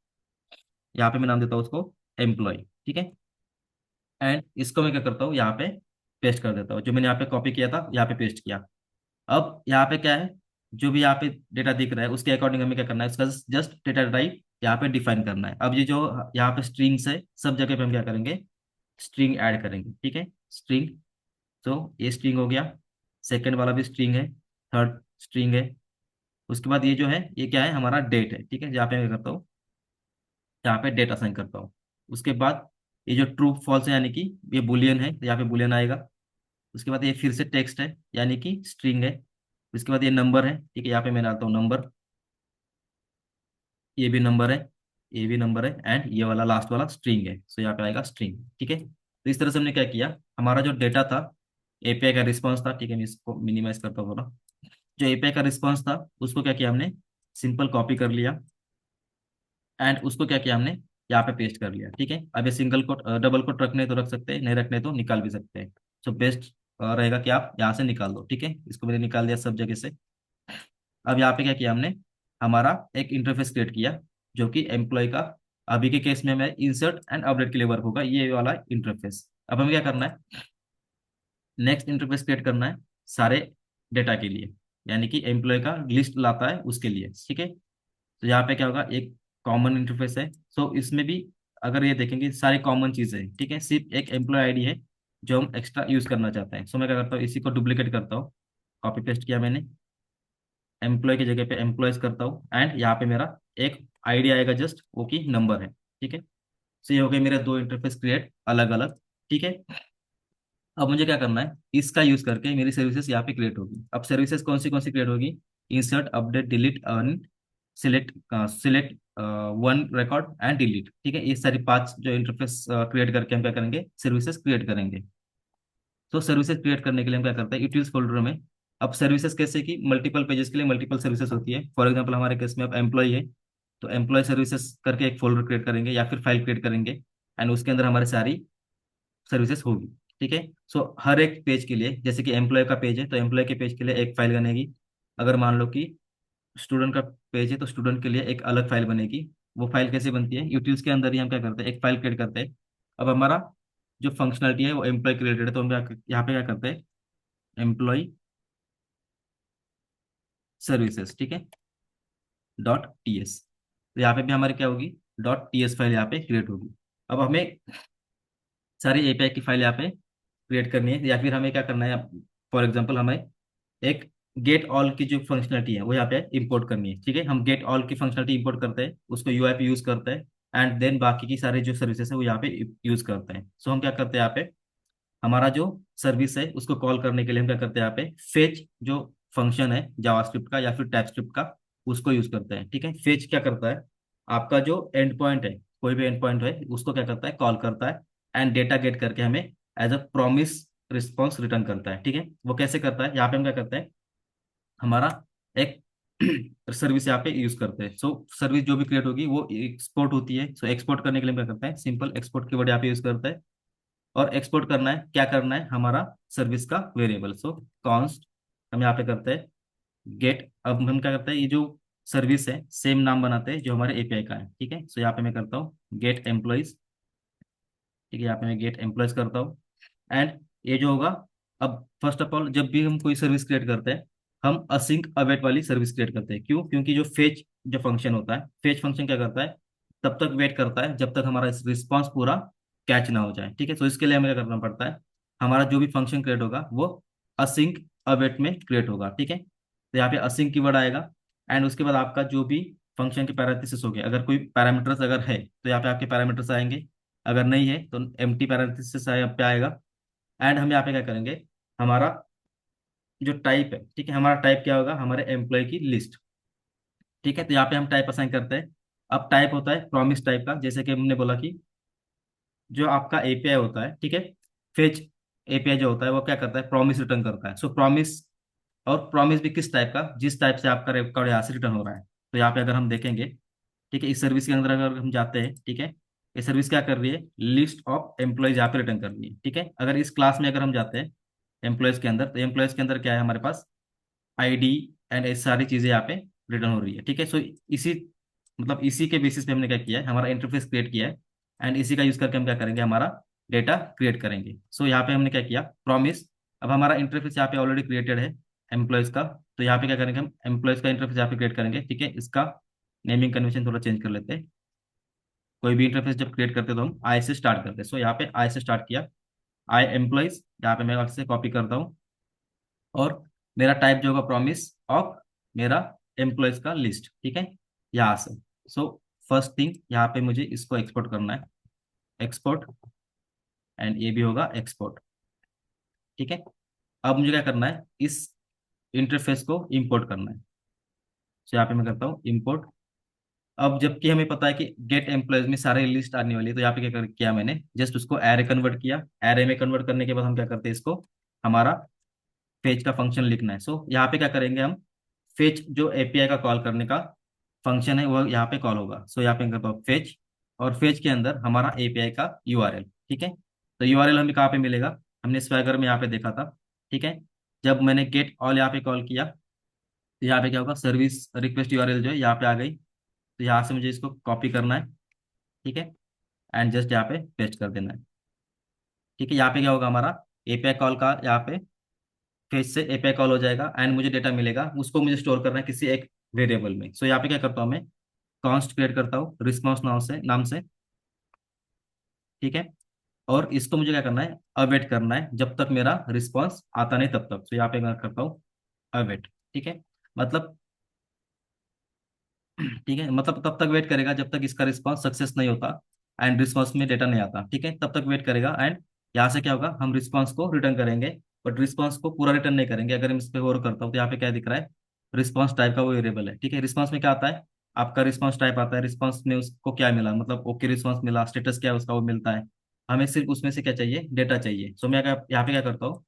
यहाँ पे मैं नाम देता हूँ उसको एम्प्लॉय, ठीक है। एंड इसको मैं क्या करता हूँ, यहाँ पे पेस्ट कर देता हूँ, जो मैंने यहाँ पे कॉपी किया था यहाँ पे पेस्ट किया। अब यहाँ पे क्या है, जो भी यहाँ पे डेटा दिख रहा है उसके अकॉर्डिंग हमें क्या करना है, उसका जस्ट डेटा टाइप यहाँ पे डिफाइन करना है। अब ये जो यहाँ पे स्ट्रिंग्स है, सब जगह पे हम क्या करेंगे, स्ट्रिंग ऐड करेंगे, ठीक है, स्ट्रिंग। तो ये स्ट्रिंग हो गया, सेकंड वाला भी स्ट्रिंग है, थर्ड स्ट्रिंग है। उसके बाद ये जो है ये क्या है, हमारा डेट है, ठीक है। यहाँ पे मैं क्या करता हूँ, यहाँ पे डेट असाइन करता हूँ। उसके बाद ये जो ट्रू फॉल्स है, यानी कि ये बुलियन है, तो यहाँ पे बुलियन आएगा। उसके बाद ये फिर से टेक्स्ट है, यानी कि स्ट्रिंग है। उसके बाद ये नंबर है, ठीक है, यहाँ पे मैं डालता हूँ नंबर, ये भी नंबर है, ये भी नंबर है, एंड ये वाला लास्ट वाला स्ट्रिंग है। सो यहाँ पे आएगा स्ट्रिंग, ठीक है। तो इस तरह से हमने क्या किया, हमारा जो डेटा था, एपीआई का रिस्पॉन्स था, ठीक है, मैं इसको मिनिमाइज करता हूँ थोड़ा। जो एपीआई का रिस्पॉन्स था उसको क्या किया हमने, सिंपल कॉपी कर लिया, एंड उसको क्या किया हमने, यहाँ पे पेस्ट कर लिया। ठीक है, अब ये सिंगल कोट डबल कोट रखने तो रख सकते हैं, नहीं रखने तो निकाल भी सकते हैं। सो बेस्ट रहेगा कि आप यहाँ से निकाल दो। ठीक है, इसको मैंने निकाल दिया सब जगह से। अब यहाँ पे क्या किया हमने, हमारा एक इंटरफेस क्रिएट किया जो कि एम्प्लॉय का अभी के केस में हमें इंसर्ट एंड अपडेट के लिए वर्क होगा, ये वाला इंटरफेस। अब हमें क्या करना है, नेक्स्ट इंटरफेस क्रिएट करना है सारे डेटा के लिए, यानी कि एम्प्लॉय का लिस्ट लाता है उसके लिए। ठीक है, तो यहाँ पे क्या होगा, एक कॉमन इंटरफेस है। सो इसमें भी अगर ये देखेंगे सारी कॉमन चीजें हैं। ठीक है, सिर्फ एक एम्प्लॉय आईडी है जो हम एक्स्ट्रा यूज करना चाहते हैं। सो मैं क्या करता हूँ, इसी को डुप्लीकेट करता हूँ, कॉपी पेस्ट किया मैंने, एम्प्लॉय की जगह पे एम्प्लॉयज करता हूँ, एंड यहाँ पे मेरा एक आईडी आएगा जस्ट, वो की नंबर है। ठीक है, सो ये हो गए मेरे दो इंटरफेस क्रिएट अलग अलग। ठीक है, अब मुझे क्या करना है, इसका यूज करके मेरी सर्विसेज यहाँ पे क्रिएट होगी। अब सर्विसेज कौन सी क्रिएट होगी, insert update delete earn select, select one record and delete. ठीक है, ये सारी पांच जो इंटरफेस क्रिएट करके हम क्या करेंगे, सर्विसेज क्रिएट करेंगे। तो सर्विसेज क्रिएट करने के लिए हम क्या करते हैं, यूटिल्स फोल्डर में। अब सर्विसेज कैसे कि मल्टीपल पेजेस के लिए मल्टीपल सर्विसेज होती है। फॉर एग्जांपल हमारे केस में अब एम्प्लॉय है, तो एम्प्लॉय सर्विसेज करके एक फोल्डर क्रिएट करेंगे या फिर फाइल क्रिएट करेंगे, एंड उसके अंदर हमारी सारी सर्विसेज होगी। ठीक है, सो हर एक पेज के लिए, जैसे कि एम्प्लॉय का पेज है तो एम्प्लॉय के पेज के लिए एक फाइल बनेगी। अगर मान लो कि स्टूडेंट का पेज है तो स्टूडेंट के लिए एक अलग फाइल बनेगी। वो फाइल कैसे बनती है, यूटिल्स के अंदर ही हम क्या करते हैं, एक फाइल क्रिएट करते हैं। अब हमारा जो फंक्शनलिटी है वो एम्प्लॉय के रिलेटेड है, तो हम यहाँ पे क्या करते हैं, एम्प्लॉय सर्विसेज, ठीक है, डॉट टी एस। तो यहाँ पे भी हमारी क्या होगी, डॉट टी एस फाइल यहाँ पे क्रिएट होगी। अब हमें सारी एपीआई की फाइल यहाँ पे क्रिएट करनी है, या फिर हमें क्या करना है, फॉर एग्जांपल हमें एक गेट ऑल की जो फंक्शनलिटी है वो यहाँ पे इंपोर्ट करनी है। ठीक है, हम गेट ऑल की फंक्शनलिटी इंपोर्ट करते हैं, उसको यूआई पे यूज करते हैं, एंड देन बाकी की सारे जो सर्विसेज है वो यहाँ पे यूज करते हैं। सो हम क्या करते हैं, यहाँ पे हमारा जो सर्विस है उसको कॉल करने के लिए हम क्या करते हैं, यहाँ पे फेच जो फंक्शन है जावास्क्रिप्ट का या फिर टाइपस्क्रिप्ट का, उसको यूज करते हैं। ठीक है, फेच क्या करता है, आपका जो एंड पॉइंट है, कोई भी एंड पॉइंट है उसको क्या करता है, कॉल करता है, एंड डेटा गेट करके हमें as a promise response return करता है। ठीक है, वो कैसे करता है, यहाँ पे हम क्या करते हैं, हमारा एक सर्विस यहाँ पे यूज करते हैं। सो सर्विस जो भी क्रिएट होगी वो एक्सपोर्ट होती है। सो एक्सपोर्ट करने के लिए हम क्या करते हैं, सिंपल एक्सपोर्ट कीवर्ड यहाँ पे यूज करते हैं। और एक्सपोर्ट करना है, क्या करना है, हमारा सर्विस का वेरिएबल। सो कॉन्स्ट हम यहाँ पे करते हैं गेट। अब हम क्या करते हैं, ये जो सर्विस है सेम नाम बनाते हैं जो हमारे एपीआई का है। ठीक है, सो यहाँ पे मैं करता हूँ गेट एम्प्लॉइज। ठीक है, यहाँ पे मैं गेट एम्प्लॉइज करता हूँ, एंड ये जो होगा, अब फर्स्ट ऑफ ऑल जब भी हम कोई सर्विस क्रिएट करते हैं, हम असिंक अवेट वाली सर्विस क्रिएट करते हैं। क्यों, क्योंकि जो फेच जो फंक्शन होता है, फेच फंक्शन क्या करता है, तब तक वेट करता है जब तक हमारा रिस्पॉन्स पूरा कैच ना हो जाए। ठीक है, तो इसके लिए हमें क्या करना पड़ता है, हमारा जो भी फंक्शन क्रिएट होगा वो असिंक अवेट में क्रिएट होगा। ठीक है, तो यहाँ पे असिंक कीवर्ड आएगा, एंड उसके बाद आपका जो भी फंक्शन के पैरामीटर्स हो गए, अगर कोई पैरामीटर्स अगर है तो यहाँ पे आपके पैरामीटर्स आएंगे, अगर नहीं है तो एम्प्टी पैरेंथेसिस यहाँ पे आएगा। एंड हम यहाँ पे क्या करेंगे, हमारा जो टाइप है, ठीक है, हमारा टाइप क्या होगा, हमारे एम्प्लॉय की लिस्ट। ठीक है, तो यहाँ पे हम टाइप असाइन करते हैं। अब टाइप होता है प्रॉमिस टाइप का, जैसे कि हमने बोला कि जो आपका एपीआई होता है, ठीक है, फेच एपीआई जो होता है वो क्या करता है, प्रॉमिस रिटर्न करता है। सो प्रॉमिस, और प्रॉमिस भी किस टाइप का, जिस टाइप से आपका रिकॉर्ड यहाँ से रिटर्न हो रहा है। तो यहाँ पे अगर हम देखेंगे, ठीक है, इस सर्विस के अंदर अगर हम जाते हैं, ठीक है, ये सर्विस क्या कर रही है, लिस्ट ऑफ एम्प्लॉयज यहाँ पे रिटर्न कर रही है। ठीक है, अगर इस क्लास में अगर हम जाते हैं एम्प्लॉयज के अंदर, तो एम्प्लॉयज के अंदर क्या है हमारे पास, आईडी एंड ये सारी चीजें यहाँ पे रिटर्न हो रही है। ठीक है, सो इसी मतलब इसी के बेसिस पे हमने क्या किया है, हमारा इंटरफेस क्रिएट किया है, एंड इसी का यूज करके हम क्या करेंगे, हमारा डेटा क्रिएट करेंगे। सो यहाँ पे हमने क्या किया, प्रॉमिस। अब हमारा इंटरफेस यहाँ पे ऑलरेडी क्रिएटेड है एम्प्लॉयज का, तो यहाँ पे क्या करेंगे, हम एम्प्लॉयज का इंटरफेस यहाँ पे क्रिएट करेंगे। ठीक है, इसका नेमिंग कन्वेंशन थोड़ा चेंज कर लेते हैं। कोई भी इंटरफेस जब क्रिएट करते हैं तो हम आई से स्टार्ट करते हैं। सो यहाँ पे आई से स्टार्ट किया, आई एम्प्लॉयज, यहाँ पे मैं वापस से कॉपी करता हूँ, और मेरा टाइप जो होगा प्रॉमिस ऑफ मेरा एम्प्लॉयज का लिस्ट। ठीक है, यहाँ से। सो फर्स्ट थिंग यहाँ पे मुझे इसको एक्सपोर्ट करना है, एक्सपोर्ट, एंड ये भी होगा एक्सपोर्ट। ठीक है, अब मुझे क्या करना है, इस इंटरफेस को इंपोर्ट करना है। सो यहाँ पे मैं करता हूँ इंपोर्ट। अब जबकि हमें पता है कि गेट एम्प्लॉयज में सारे लिस्ट आने वाली है, तो यहाँ पे किया मैंने, जस्ट उसको एरे कन्वर्ट किया। एरे में कन्वर्ट करने के बाद हम क्या करते हैं, इसको हमारा फेच का फंक्शन लिखना है। सो यहाँ पे क्या करेंगे हम, फेच जो एपीआई का कॉल करने का फंक्शन है वो यहाँ पे कॉल होगा। सो यहाँ पे करता हूँ फेच, और फेज के अंदर हमारा एपीआई का यूआरएल। ठीक है, तो यूआरएल हमें कहाँ पे मिलेगा, हमने स्वैगर में यहाँ पे देखा था। ठीक है, जब मैंने गेट ऑल यहाँ पे कॉल किया तो यहाँ पे क्या होगा, सर्विस रिक्वेस्ट यूआरएल जो है यहाँ पे आ गई। तो यहाँ से मुझे इसको कॉपी करना है। ठीक है, एंड जस्ट यहाँ पे पेस्ट कर देना है। ठीक है, यहाँ पे क्या होगा, हमारा एपीआई कॉल का यहाँ पे फेज से एपीआई कॉल हो जाएगा एंड मुझे डेटा मिलेगा, उसको मुझे स्टोर करना है किसी एक वेरिएबल में। सो यहाँ पे क्या करता हूँ मैं, कॉन्स्ट क्रिएट करता हूँ रिस्पॉन्स नाम से। ठीक है, और इसको मुझे क्या करना है, अवेट करना है जब तक मेरा रिस्पॉन्स आता नहीं तब तक। तो यहाँ पे मैं करता हूँ अवेट। ठीक है, मतलब ठीक है, मतलब तब तक वेट करेगा जब तक इसका रिस्पॉन्स सक्सेस नहीं होता एंड रिस्पॉन्स में डेटा नहीं आता। ठीक है, तब तक वेट करेगा एंड यहाँ से क्या होगा, हम रिस्पॉन्स को रिटर्न करेंगे। बट रिस्पॉन्स को पूरा रिटर्न नहीं करेंगे। अगर मैं इस पर गौर करता हूँ तो यहाँ पे क्या दिख रहा है, रिस्पॉन्स टाइप का वो वेरिएबल है। ठीक है, रिस्पॉन्स में क्या आता है, आपका रिस्पॉन्स टाइप आता है, रिस्पॉन्स में उसको क्या मिला, मतलब ओके रिस्पॉन्स मिला, स्टेटस क्या है उसका वो मिलता है। हमें सिर्फ उसमें से क्या चाहिए, डेटा चाहिए। सो मैं यहाँ पे क्या करता हूँ,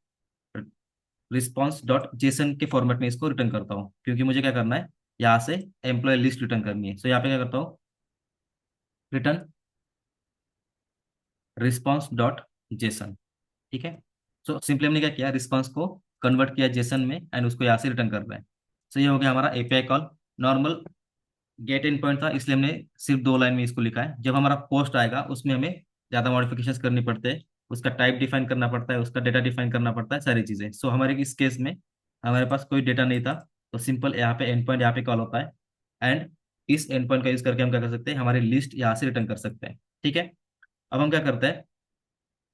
रिस्पॉन्स डॉट जेसन के फॉर्मेट में इसको रिटर्न करता हूँ, क्योंकि मुझे क्या करना है, यहाँ से एम्प्लॉय लिस्ट रिटर्न करनी है। सो यहाँ पे क्या करता हूँ, रिटर्न रिस्पॉन्स डॉट जेसन। ठीक है, सो सिंपली हमने क्या किया, रिस्पॉन्स को कन्वर्ट किया जेसन में एंड उसको यहाँ से रिटर्न कर रहे हैं। सो ये हो गया हमारा API call. Normal get in point था इसलिए हमने सिर्फ 2 लाइन में इसको लिखा है। जब हमारा पोस्ट आएगा उसमें हमें ज़्यादा मॉडिफिकेशंस करनी पड़ते हैं, उसका टाइप डिफाइन करना पड़ता है, उसका डेटा डिफाइन करना पड़ता है, सारी चीज़ें। सो हमारे इस केस में हमारे पास कोई डेटा नहीं था, तो सिंपल यहाँ पे एंड पॉइंट यहाँ पे कॉल होता है एंड इस एंड पॉइंट का यूज करके हम क्या कर सकते हैं, हमारी लिस्ट यहाँ से रिटर्न कर सकते हैं। ठीक है, अब हम क्या करते हैं,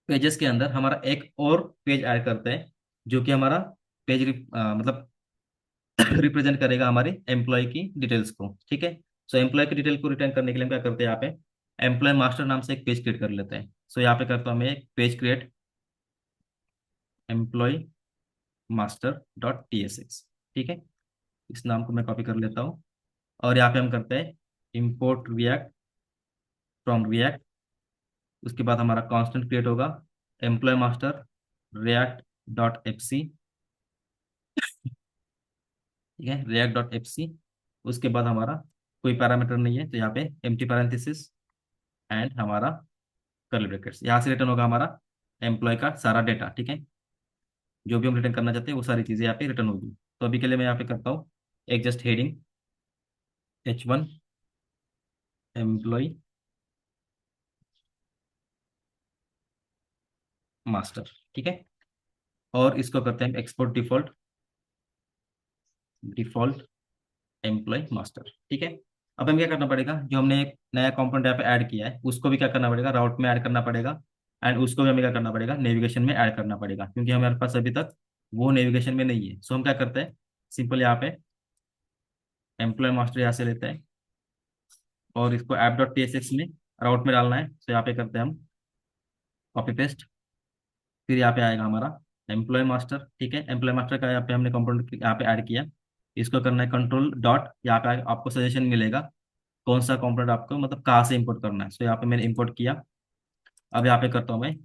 पेजेस के अंदर हमारा एक और पेज ऐड करते हैं, जो कि हमारा पेज मतलब रिप्रेजेंट करेगा हमारे एम्प्लॉय की डिटेल्स को। ठीक है, सो एम्प्लॉय की डिटेल को रिटर्न करने के लिए हम क्या करते हैं, यहाँ पे एम्प्लॉय मास्टर नाम से एक पेज क्रिएट कर लेते हैं। सो यहाँ पे करता हूँ मैं एक page create employee master dot T S X. ठीक है, इस नाम को मैं कॉपी कर लेता हूँ और यहाँ पे हम करते हैं इम्पोर्ट रिएक्ट फ्रॉम रिएक्ट। उसके बाद हमारा कांस्टेंट क्रिएट होगा employee master React dot F C. ठीक है, रिएक्ट डॉट एफ सी। उसके बाद हमारा कोई पैरामीटर नहीं है तो यहाँ पे एम्प्टी पैरेंथेसिस एंड हमारा कर्ली ब्रैकेट्स। यहाँ से रिटर्न होगा हमारा एम्प्लॉय का सारा डेटा। ठीक है, जो भी हम रिटर्न करना चाहते हैं वो सारी चीज़ें यहाँ पे रिटर्न होगी। तो अभी के लिए मैं यहाँ पे करता हूँ एक just heading H1 employ master. ठीक है, और इसको करते हैं export default default employee master. ठीक है, अब हमें क्या करना पड़ेगा, जो हमने एक नया कंपोनेंट यहाँ पे ऐड किया है उसको भी क्या करना पड़ेगा, राउट में ऐड करना पड़ेगा एंड उसको भी हमें क्या करना पड़ेगा, नेविगेशन में ऐड करना पड़ेगा, क्योंकि हमारे पास अभी तक वो नेविगेशन में नहीं है। सो हम क्या करते हैं, सिंपल यहाँ पे एम्प्लॉय मास्टर यहाँ से लेते हैं और इसको app dot T S x में राउट में डालना है। तो यहाँ पे करते हैं हम कॉपी पेस्ट, फिर यहाँ पे आएगा हमारा एम्प्लॉय मास्टर। ठीक है, एम्प्लॉय मास्टर का यहाँ पे हमने कंपोनेंट यहाँ पे ऐड किया। इसको करना है कंट्रोल डॉट, यहाँ पे आपको सजेशन मिलेगा कौन सा कंपोनेंट आपको मतलब कहाँ से इंपोर्ट करना है। सो यहाँ पे मैंने इंपोर्ट किया। अब यहाँ पे करता हूँ मैं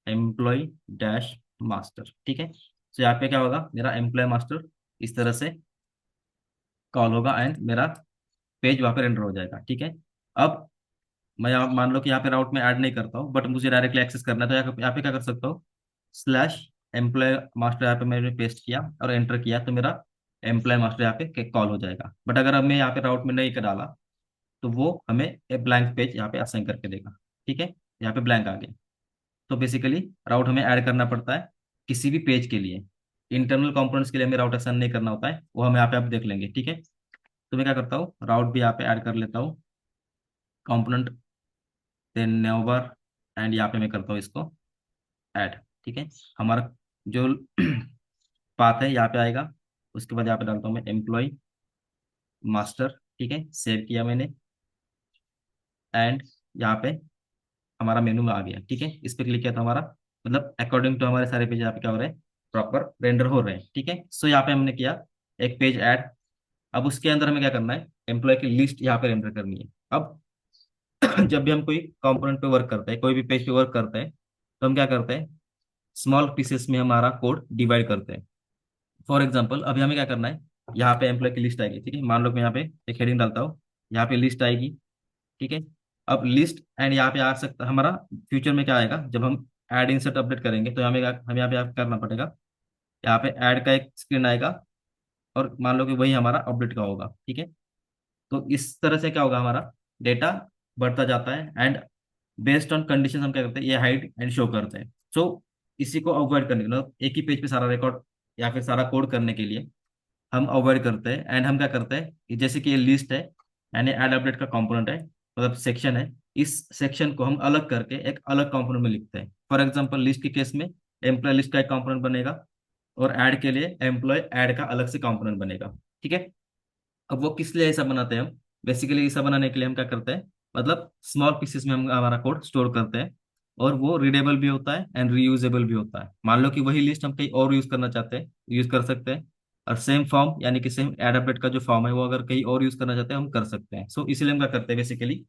एम्प्लॉय डैश मास्टर। ठीक है, सो यहाँ पे क्या होगा, मेरा एम्प्लॉय मास्टर इस तरह से कॉल होगा एंड मेरा पेज वहाँ पे रेंडर हो जाएगा। ठीक है, अब मैं यहाँ मान लो कि यहाँ पे राउट में ऐड नहीं करता हूँ बट मुझे डायरेक्टली एक्सेस करना है, तो यहाँ पे क्या कर सकता हूँ, स्लैश एम्प्लॉय मास्टर यहाँ पे मैंने पेस्ट किया और एंटर किया तो मेरा एम्प्लॉय मास्टर यहाँ पे कॉल हो जाएगा। बट अगर अब मैं यहाँ पे राउट में नहीं कर डाला तो वो हमें एक ब्लैंक पेज यहाँ पे असाइन करके देगा। ठीक है, यहाँ पे ब्लैंक आ गया। तो बेसिकली राउट हमें ऐड करना पड़ता है किसी भी पेज के लिए। इंटरनल कंपोनेंट्स के लिए हमें राउट असाइन नहीं करना होता है, वो हम यहाँ पे आप देख लेंगे। ठीक है, तो मैं क्या करता हूँ, राउट भी यहाँ पे ऐड कर लेता हूँ, कंपोनेंट देन नेवर एंड यहाँ पे मैं करता हूँ इसको ऐड। ठीक है, हमारा जो पाथ है यहाँ पे आएगा। उसके बाद यहाँ पे डालता हूँ मैं एम्प्लॉय मास्टर। ठीक है, सेव किया मैंने एंड यहाँ पे हमारा मेनू में आ गया। ठीक है, इस पे क्लिक किया तो हमारा मतलब अकॉर्डिंग टू हमारे सारे पेज यहाँ पे क्या हो रहे हैं, प्रॉपर रेंडर हो रहे हैं। ठीक है, सो यहाँ पे हमने किया एक पेज ऐड। अब उसके अंदर हमें क्या करना है, एम्प्लॉय की लिस्ट यहाँ पे रेंडर करनी है। अब जब भी हम कोई कंपोनेंट पे वर्क करते हैं, कोई भी पेज पे वर्क करते हैं, तो हम क्या करते हैं, स्मॉल पीसेस में हमारा कोड डिवाइड करते हैं। फॉर एग्जाम्पल अभी हमें क्या करना है, यहाँ पे एम्प्लॉय की लिस्ट आएगी। ठीक है, मान लो मैं यहाँ पे एक हेडिंग डालता हूँ, यहाँ पे लिस्ट आएगी। ठीक है, अब लिस्ट एंड यहाँ पे आ सकता हमारा फ्यूचर में क्या आएगा, जब हम ऐड इंसर्ट अपडेट करेंगे तो हमें यहाँ पे करना पड़ेगा, यहाँ पे ऐड का एक स्क्रीन आएगा, और मान लो कि वही हमारा अपडेट का होगा, ठीक है। तो इस तरह से क्या होगा, हमारा डेटा बढ़ता जाता है, एंड बेस्ड ऑन कंडीशन हम क्या करते हैं, ये हाइड एंड शो करते हैं। सो इसी को अवॉइड करने के लिए, मतलब एक ही पेज पे सारा रिकॉर्ड या फिर सारा कोड करने के लिए हम अवॉइड करते हैं, एंड हम क्या करते हैं कि जैसे कि ये लिस्ट है यानी ऐड अपडेट का कंपोनेंट है, मतलब सेक्शन है, इस सेक्शन को हम अलग करके एक अलग कंपोनेंट में लिखते हैं। फॉर एग्जांपल लिस्ट के केस में एम्प्लॉय लिस्ट का एक कंपोनेंट बनेगा, और ऐड के लिए एम्प्लॉय ऐड का अलग से कंपोनेंट बनेगा, ठीक है। अब वो किस लिए ऐसा बनाते हैं हम, बेसिकली ऐसा बनाने के लिए हम क्या करते हैं, मतलब स्मॉल पीसेस में हम हमारा कोड स्टोर करते हैं, और वो रीडेबल भी होता है एंड रीयूजेबल भी होता है। मान लो कि वही लिस्ट हम कहीं और यूज करना चाहते हैं, यूज कर सकते हैं, और सेम फॉर्म यानी कि सेम एडाप्टेड का जो फॉर्म है वो अगर कहीं और यूज करना चाहते हैं हम कर सकते हैं। सो इसलिए हम क्या करते हैं, बेसिकली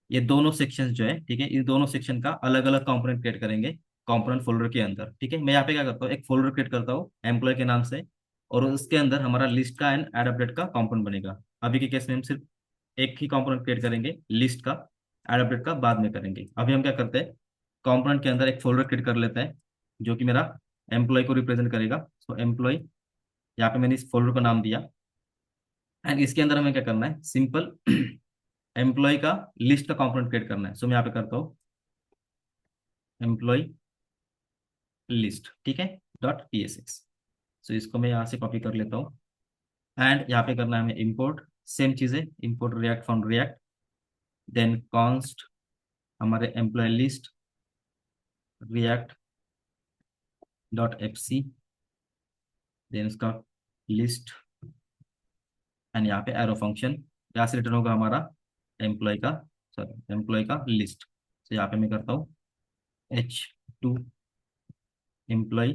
ये दोनों सेक्शंस जो है, ठीक है, इन दोनों सेक्शन का अलग अलग कंपोनेंट क्रिएट करेंगे कंपोनेंट फोल्डर के अंदर, ठीक है। मैं यहाँ पे क्या करता हूँ, एक फोल्डर क्रिएट करता हूँ एम्प्लॉय के नाम से, और उसके अंदर हमारा लिस्ट का एंड एड अपडेट का कंपोनेंट बनेगा। अभी के केस में हम सिर्फ एक ही कंपोनेंट क्रिएट करेंगे लिस्ट का, एड अपडेट का बाद में करेंगे। अभी हम क्या करते हैं, कंपोनेंट के अंदर एक फोल्डर क्रिएट कर लेते हैं जो कि मेरा एम्प्लॉय को रिप्रेजेंट करेगा। सो एम्प्लॉय, यहाँ पे मैंने इस फोल्डर का नाम दिया, एंड इसके अंदर हमें क्या करना है, सिंपल एम्प्लॉय का लिस्ट का कंपोनेंट क्रिएट करना है। सो मैं यहाँ पे करता हूँ एम्प्लॉय लिस्ट, ठीक है, डॉट पी एस एक्स। सो इसको मैं यहाँ से कॉपी कर लेता हूँ, एंड यहाँ पे करना है हमें इम्पोर्ट, सेम चीजें, import React from React, then const हमारे employ list React dot F C, then उसका लिस्ट, एंड यहाँ पे एरो फंक्शन, यहाँ से रिटर्न होगा हमारा एम्प्लॉय का, सॉरी एम्प्लॉय का लिस्ट। तो यहाँ पे मैं करता हूँ H2 एम्प्लॉय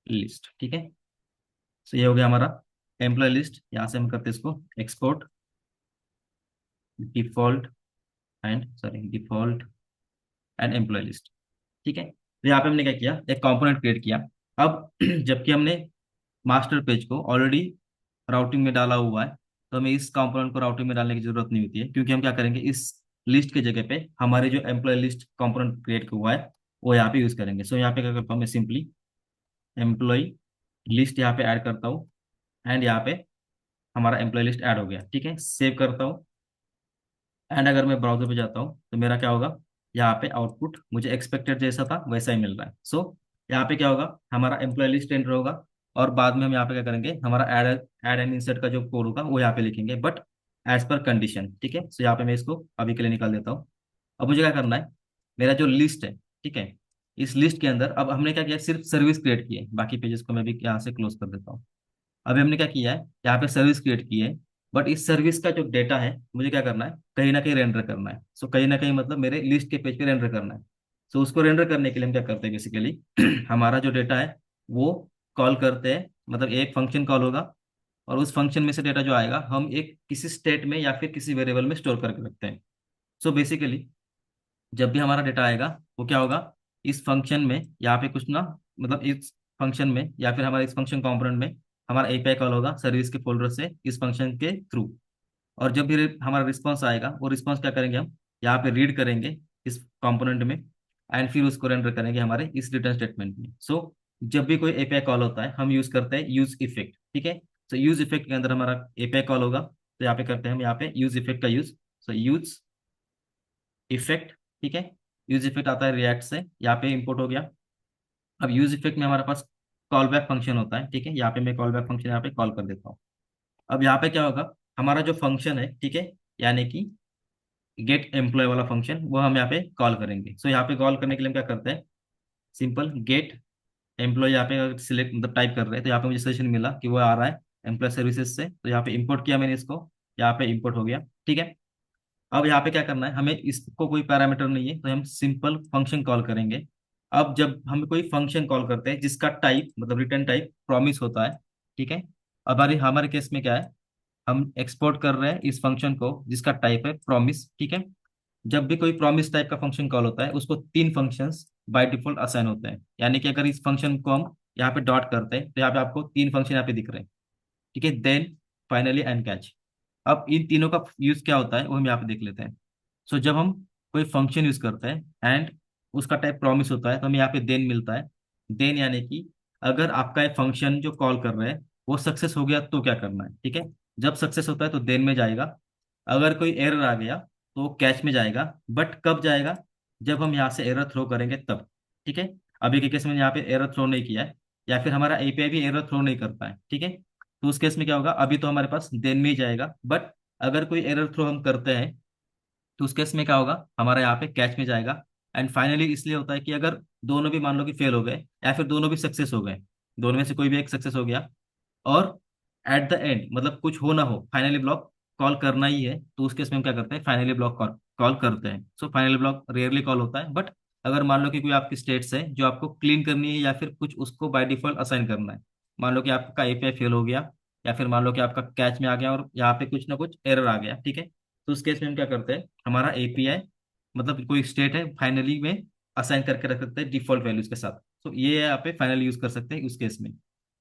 लिस्ट, ठीक है। तो ये हो गया हमारा एम्प्लॉय लिस्ट। यहाँ से हम करते हैं इसको export default default and employee list, ठीक है। तो यहाँ पे हमने क्या किया, एक कंपोनेंट क्रिएट किया। अब जबकि हमने मास्टर पेज को ऑलरेडी राउटिंग में डाला हुआ है, तो हमें इस कंपोनेंट को राउटिंग में डालने की जरूरत नहीं होती है, क्योंकि हम क्या करेंगे, इस लिस्ट की जगह पे हमारे जो एम्प्लॉय लिस्ट कंपोनेंट क्रिएट हुआ है वो यहाँ पे यूज करेंगे। सो यहाँ पे क्या करता हूँ मैं, सिंपली एम्प्लॉय लिस्ट यहाँ पे ऐड करता हूँ, एंड यहाँ पे हमारा एम्प्लॉय लिस्ट ऐड हो गया, ठीक है। सेव करता हूँ, एंड अगर मैं ब्राउजर पे जाता हूँ तो मेरा क्या होगा, यहाँ पे आउटपुट मुझे एक्सपेक्टेड जैसा था वैसा ही मिल रहा है। सो यहाँ पे क्या होगा, हमारा एम्प्लॉय लिस्ट एंटर होगा, और बाद में हम यहाँ पे क्या करेंगे, हमारा ऐड ऐड एंड इंसर्ट का जो कोड होगा वो यहाँ पे लिखेंगे, बट एज पर कंडीशन, ठीक है। सो यहाँ पे मैं इसको अभी के लिए निकाल देता हूँ। अब मुझे क्या करना है, मेरा जो लिस्ट है, ठीक है, इस लिस्ट के अंदर अब हमने क्या किया, सिर्फ सर्विस क्रिएट की है, बाकी पेजेस को मैं भी यहाँ से क्लोज कर देता हूँ। अभी हमने क्या किया है, यहाँ पे सर्विस क्रिएट की है, बट इस सर्विस का जो डेटा है मुझे क्या करना है, कहीं ना कहीं रेंडर करना है। सो कहीं ना कहीं मतलब मेरे लिस्ट के पेज पे रेंडर करना है। सो उसको रेंडर करने के लिए हम क्या करते हैं, बेसिकली हमारा जो डेटा है वो कॉल करते हैं, मतलब एक फंक्शन कॉल होगा, और उस फंक्शन में से डेटा जो आएगा हम एक किसी स्टेट में या फिर किसी वेरिएबल में स्टोर करके रखते हैं। सो बेसिकली जब भी हमारा डेटा आएगा वो क्या होगा, इस फंक्शन में यहाँ पे कुछ ना, मतलब इस फंक्शन में या फिर हमारे इस फंक्शन कंपोनेंट में हमारा एपीआई कॉल होगा सर्विस के फोल्डर से इस फंक्शन के थ्रू। और जब भी हमारा रिस्पांस आएगा वो रिस्पांस क्या करेंगे, हम यहाँ पे रीड करेंगे इस कंपोनेंट में, एंड फिर उसको रेंडर करेंगे हमारे इस रिटर्न स्टेटमेंट में। सो जब भी कोई एपीआई कॉल होता है हम यूज करते हैं यूज इफेक्ट, ठीक है। तो यूज इफेक्ट के अंदर हमारा एपीआई कॉल होगा, तो यहाँ पे करते हैं हम यहाँ पे यूज इफेक्ट का यूज। सो यूज इफेक्ट, ठीक है। यूज इफेक्ट आता है रिएक्ट से, यहाँ पे इंपोर्ट हो गया। अब यूज इफेक्ट में हमारे पास कॉल बैक फंक्शन होता है, ठीक है। यहाँ पे मैं कॉल बैक फंक्शन यहाँ पे कॉल कर देता हूँ। अब यहाँ पे क्या होगा, हमारा जो फंक्शन है, ठीक है, यानी कि गेट एम्प्लॉय वाला फंक्शन वो हम यहाँ पे कॉल करेंगे। सो यहाँ पे कॉल करने के लिए हम क्या करते हैं, सिंपल गेट एम्प्लॉय यहाँ पे सिलेक्ट मतलब टाइप कर रहे हैं, तो यहाँ पे मुझे सजेशन मिला कि वो आ रहा है एम्प्लॉय सर्विसेज से, तो यहाँ पे इंपोर्ट किया मैंने इसको, यहाँ पे इंपोर्ट हो गया, ठीक है। अब यहाँ पे क्या करना है, हमें इसको कोई पैरामीटर नहीं है, तो हम सिंपल फंक्शन कॉल करेंगे। अब जब हम कोई फंक्शन कॉल करते हैं जिसका टाइप मतलब रिटर्न टाइप प्रॉमिस होता है, ठीक है। अब हमारे हमारे केस में क्या है, हम एक्सपोर्ट कर रहे हैं इस फंक्शन को जिसका टाइप है प्रॉमिस, ठीक है। जब भी कोई प्रॉमिस टाइप का फंक्शन कॉल होता है उसको तीन फंक्शंस बाय डिफॉल्ट असाइन होते हैं, यानी कि अगर इस फंक्शन को हम यहाँ पे डॉट करते हैं तो यहाँ पे आपको तीन फंक्शन यहाँ पे दिख रहे हैं, ठीक है। Then finally and catch. अब इन तीनों का यूज क्या होता है वो हम यहाँ पे देख लेते हैं। सो जब हम कोई फंक्शन यूज करते हैं एंड उसका टाइप प्रॉमिस होता है तो हमें यहाँ पे देन मिलता है। देन यानी कि अगर आपका एक फंक्शन जो कॉल कर रहे हैं वो सक्सेस हो गया तो क्या करना है, ठीक है। जब सक्सेस होता है तो देन में जाएगा। अगर कोई एरर आ गया तो कैच में जाएगा। बट कब जाएगा, जब हम यहाँ से एरर थ्रो करेंगे तब, ठीक है। अभी के केस में यहाँ पे एरर थ्रो नहीं किया है, या फिर हमारा एपीआई भी एरर थ्रो नहीं करता है, ठीक है। तो उस केस में क्या होगा, अभी तो हमारे पास देन में ही जाएगा, बट अगर कोई एरर थ्रो हम करते हैं तो उस केस में क्या होगा, हमारा यहाँ पे कैच में जाएगा। एंड फाइनली इसलिए होता है कि अगर दोनों भी मान लो कि फेल हो गए या फिर दोनों भी सक्सेस हो गए, दोनों में से कोई भी एक सक्सेस हो गया, और एट द एंड मतलब कुछ हो ना हो फाइनली ब्लॉक कॉल करना ही है, तो उस केस में हम क्या करते हैं, फाइनली ब्लॉक कॉल कॉल करते हैं। So finally block rarely call होता है, बट अगर मान लो कि कोई आपकी स्टेट्स है जो आपको क्लीन करनी है या फिर कुछ उसको बाय डिफॉल्ट असाइन करना है। मान लो कि आपका एपीआई फेल हो गया, या फिर मान लो कि आपका कैच में आ गया और यहाँ पे कुछ ना कुछ एरर आ गया, ठीक है। तो उस केस में हम क्या करते हैं, हमारा एपीआई मतलब कोई स्टेट है फाइनली में असाइन करके रख सकते हैं डिफॉल्ट वैल्यूज के साथ। तो ये यहाँ पे फाइनली यूज कर सकते हैं उस केस में,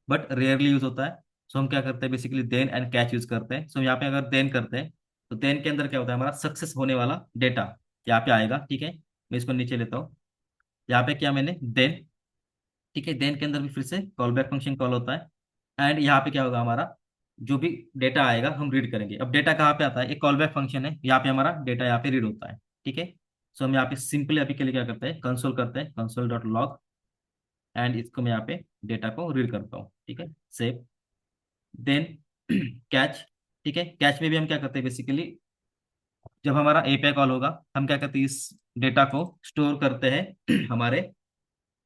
बट रेयरली यूज होता है। सो हम क्या करते हैं, basically then and catch use करते हैं। सो यहाँ पे अगर देन करते हैं तो देन के अंदर क्या होता है, हमारा सक्सेस होने वाला डेटा यहाँ पे आएगा, ठीक है। मैं इसको नीचे लेता हूँ। यहाँ पे क्या मैंने देन, ठीक है। देन के अंदर भी फिर से कॉल बैक फंक्शन कॉल होता है। एंड यहाँ पे क्या होगा, हमारा जो भी डेटा आएगा हम रीड करेंगे। अब डेटा कहाँ पे आता है, एक कॉल बैक फंक्शन है, यहाँ पे हमारा डेटा यहाँ पे रीड होता है, ठीक है। सो हम यहाँ पे सिंपली अभी के लिए क्या करते हैं, कंसोल करते हैं, कंसोल डॉट लॉग, एंड इसको मैं यहाँ पे डेटा को रीड करता हूँ, ठीक है। सेव, देन कैच, ठीक है। कैच में भी हम क्या करते हैं, बेसिकली जब हमारा एपीआई कॉल होगा हम क्या करते हैं, इस डेटा को स्टोर करते हैं हमारे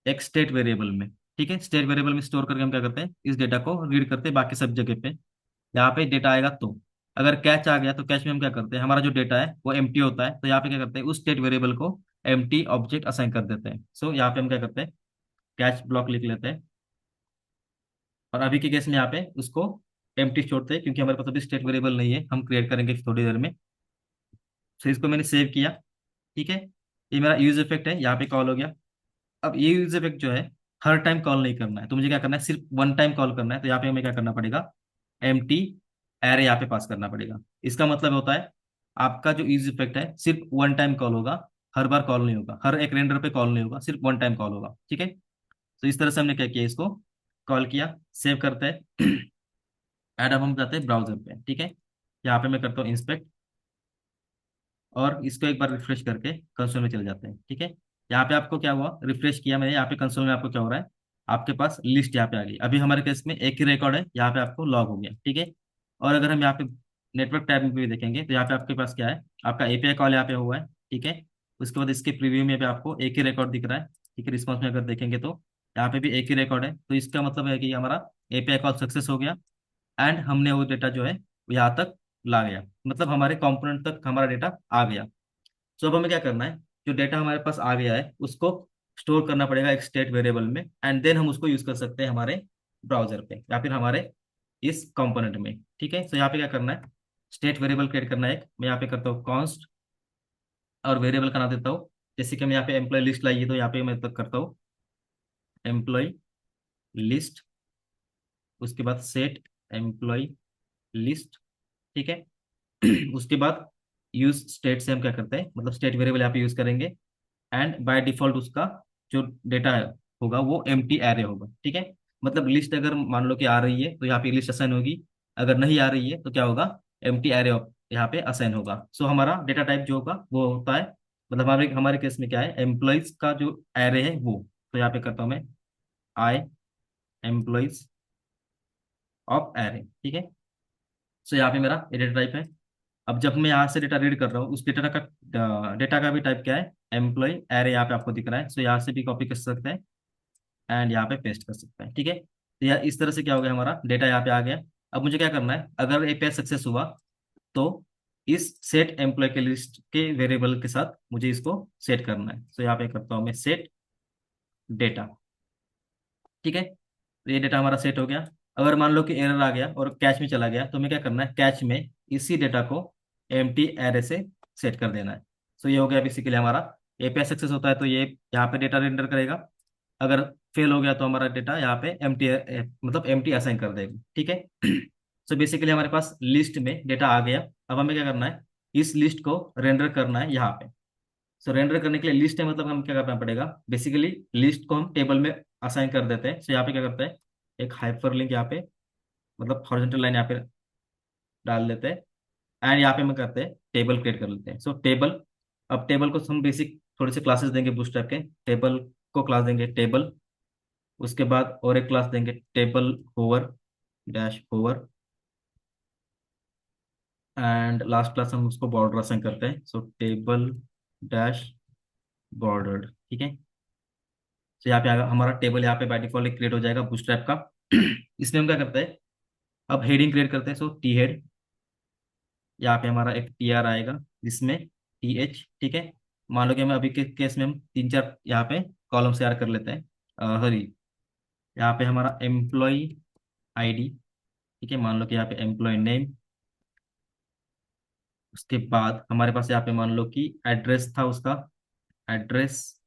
एक स्टेट वेरिएबल में, ठीक है। स्टेट वेरिएबल में स्टोर करके हम क्या करते हैं, इस डेटा को रीड करते हैं बाकी सब जगह पे। यहाँ पे डेटा आएगा तो अगर कैच आ गया तो कैच में हम क्या करते हैं, हमारा जो डेटा है वो एम्प्टी होता है, तो यहाँ पे क्या करते हैं, उस स्टेट वेरिएबल को एम्प्टी ऑब्जेक्ट असाइन कर देते हैं। सो यहाँ पे हम क्या करते हैं, कैच ब्लॉक लिख लेते हैं, और अभी के केस में यहाँ पे उसको एम्प्टी छोड़ते हैं क्योंकि हमारे पास अभी स्टेट वेरिएबल नहीं है, हम क्रिएट करेंगे थोड़ी देर में। सो इसको मैंने सेव किया, ठीक है। ये मेरा यूज इफेक्ट है, यहाँ पे कॉल हो गया। अब ये यूज इफेक्ट जो है हर टाइम कॉल नहीं करना है, तो मुझे क्या करना है, सिर्फ वन टाइम कॉल करना है। तो यहाँ पे हमें क्या करना पड़ेगा, एम टी एरे यहाँ पे पास करना पड़ेगा। इसका मतलब होता है आपका जो यूज इफेक्ट है सिर्फ वन टाइम कॉल होगा, हर बार कॉल नहीं होगा, हर एक रेंडर पे कॉल नहीं होगा, सिर्फ वन टाइम कॉल होगा, ठीक है। तो इस तरह से हमने क्या किया, इसको कॉल किया, सेव करते हैं एड। अब हम जाते हैं ब्राउजर पे, ठीक है। यहाँ पे मैं करता हूँ इंस्पेक्ट, और इसको एक बार रिफ्रेश करके कंसोल में चले जाते हैं, ठीक है। यहाँ पे आपको क्या हुआ, रिफ्रेश किया मैंने, यहाँ पे कंसोल में आपको क्या हो रहा है, आपके पास लिस्ट यहाँ पे आ गई। अभी हमारे केस में एक ही रिकॉर्ड है, यहाँ पे आपको लॉग हो गया, ठीक है। और अगर हम यहाँ पे नेटवर्क टैब में भी देखेंगे तो यहाँ पे आपके पास क्या है, आपका एपीआई कॉल यहाँ पे हुआ है, ठीक है। उसके बाद इसके प्रीव्यू में भी आपको एक ही रिकॉर्ड दिख रहा है, ठीक है। रिस्पॉन्स में अगर देखेंगे तो यहाँ पे भी एक ही रिकॉर्ड है, तो इसका मतलब है कि हमारा एपीआई कॉल सक्सेस हो गया, एंड हमने वो डेटा जो है वो यहाँ तक ला गया, मतलब हमारे कंपोनेंट तक हमारा डेटा आ गया। सो अब हमें क्या करना है, जो डेटा हमारे पास आ गया है उसको स्टोर करना पड़ेगा एक स्टेट वेरिएबल में, एंड देन हम उसको यूज कर सकते हैं हमारे ब्राउजर पे या फिर हमारे इस कंपोनेंट में, ठीक है। सो यहाँ पे क्या करना है, स्टेट वेरिएबल क्रिएट करना है एक। मैं यहाँ पे करता हूँ कॉन्स्ट, और वेरिएबल का नाम देता हूँ, जैसे कि हम यहाँ पे एम्प्लॉय लिस्ट लाइए तो यहाँ पे मैं तक करता हूँ एम्प्लॉय लिस्ट, उसके बाद सेट एम्प्लॉय लिस्ट, ठीक है। उसके बाद यूज स्टेट से हम क्या करते हैं, मतलब स्टेट वेरिएबल यहाँ पे यूज करेंगे, एंड बाय डिफॉल्ट उसका जो डेटा होगा वो एम्प्टी एरे होगा, ठीक है। मतलब लिस्ट अगर मान लो कि आ रही है तो यहाँ पे लिस्ट असाइन होगी, अगर नहीं आ रही है तो क्या होगा, एम्प्टी एरे यहाँ पे असाइन होगा। सो हमारा डेटा टाइप जो होगा वो होता है, मतलब हमारे हमारे केस में क्या है, एम्प्लॉयज का जो एरे है वो। तो यहाँ पे करता हूँ मैं आई एम्प्लॉयज ऑफ एरे, ठीक है। सो यहाँ पे मेरा डेटा टाइप है। अब जब मैं यहाँ से डेटा रीड कर रहा हूँ उस डेटा का भी टाइप क्या है, एम्प्लॉय एरे, यहाँ पे आपको दिख रहा है। सो यहाँ से भी कॉपी कर सकते हैं एंड यहाँ पे पेस्ट कर सकते हैं, ठीक है। तो यह इस तरह से क्या हो गया, हमारा डेटा यहाँ पे आ गया। अब मुझे क्या करना है, अगर एपीआई सक्सेस हुआ तो इस सेट एम्प्लॉय के लिस्ट के वेरिएबल के साथ मुझे इसको सेट करना है। सो यहाँ पे करता हूँ मैं सेट डेटा, ठीक है। तो ये डेटा हमारा सेट हो गया। अगर मान लो कि एरर आ गया और कैच में चला गया तो हमें क्या करना है, कैच में इसी डेटा को एम्प्टी एरे से सेट कर देना है। सो ये हो गया बेसिकली हमारा एपीआई सक्सेस होता है तो ये यहाँ पे डेटा रेंडर करेगा, अगर फेल हो गया तो हमारा डेटा यहाँ पे एम्प्टी मतलब एम्प्टी असाइन कर देगा, ठीक है। सो बेसिकली हमारे पास लिस्ट में डेटा आ गया। अब हमें क्या करना है, इस लिस्ट को रेंडर करना है यहाँ पे। सो रेंडर करने के लिए लिस्ट है मतलब हम क्या करना पड़ेगा, बेसिकली लिस्ट को हम टेबल में असाइन कर देते हैं। सो यहाँ पे क्या करते हैं, एक हाइपर लिंक यहाँ पे, मतलब हॉरिजॉन्टल लाइन यहाँ पे डाल देते हैं। एंड यहाँ पे हम करते हैं टेबल क्रिएट कर लेते हैं। सो टेबल, अब टेबल को हम बेसिक थोड़े से क्लासेस देंगे बूटस्ट्रैप के। टेबल को क्लास देंगे टेबल, उसके बाद और एक क्लास देंगे table hover dash hover, and last class हम उसको बॉर्डर असाइन करते हैं। सो टेबल डैश बॉर्डर्ड, ठीक है। तो यहाँ पे हमारा टेबल यहाँ पे बाय डिफॉल्ट क्रिएट हो जाएगा बूटस्ट्रैप का। इसमें हम क्या करते हैं, अब हेडिंग क्रिएट करते हैं। सो टी हेड, यहाँ पे हमारा एक टी आर आएगा जिसमें टी एच, ठीक है। मान लो कि हम अभी के केस में हम तीन चार यहाँ पे कॉलम से यार कर लेते हैं। सॉरी, यहाँ पे हमारा एम्प्लॉय आईडी, ठीक है। मान लो कि यहाँ पे एम्प्लॉय नेम, उसके बाद हमारे पास यहाँ पे मान लो कि एड्रेस था उसका, एड्रेस,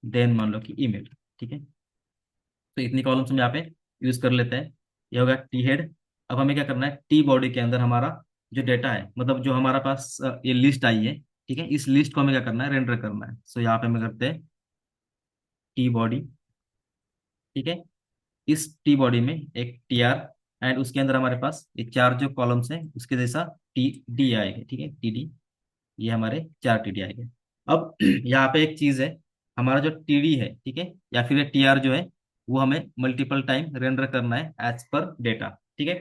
देन मान लो कि ईमेल, ठीक है। तो इतनी कॉलम्स हम यहाँ पे यूज कर लेते हैं। ये होगा टी हेड। अब हमें क्या करना है, टी बॉडी के अंदर हमारा जो डेटा है, मतलब जो हमारा पास ये लिस्ट आई है, ठीक है, इस लिस्ट को हमें क्या करना है, रेंडर करना है। सो यहाँ पे हमें करते हैं टी बॉडी, ठीक है। इस टी बॉडी में एक टी आर, एंड उसके अंदर हमारे पास ये चार जो कॉलम्स हैं उसके जैसा टी डी आएगा, ठीक है, टी डी। ये हमारे चार टी डी आएंगे। अब यहाँ पे एक चीज है, हमारा जो टी डी है, ठीक है, या फिर टी आर जो है, वो हमें मल्टीपल टाइम रेंडर करना है एज पर डेटा, ठीक है।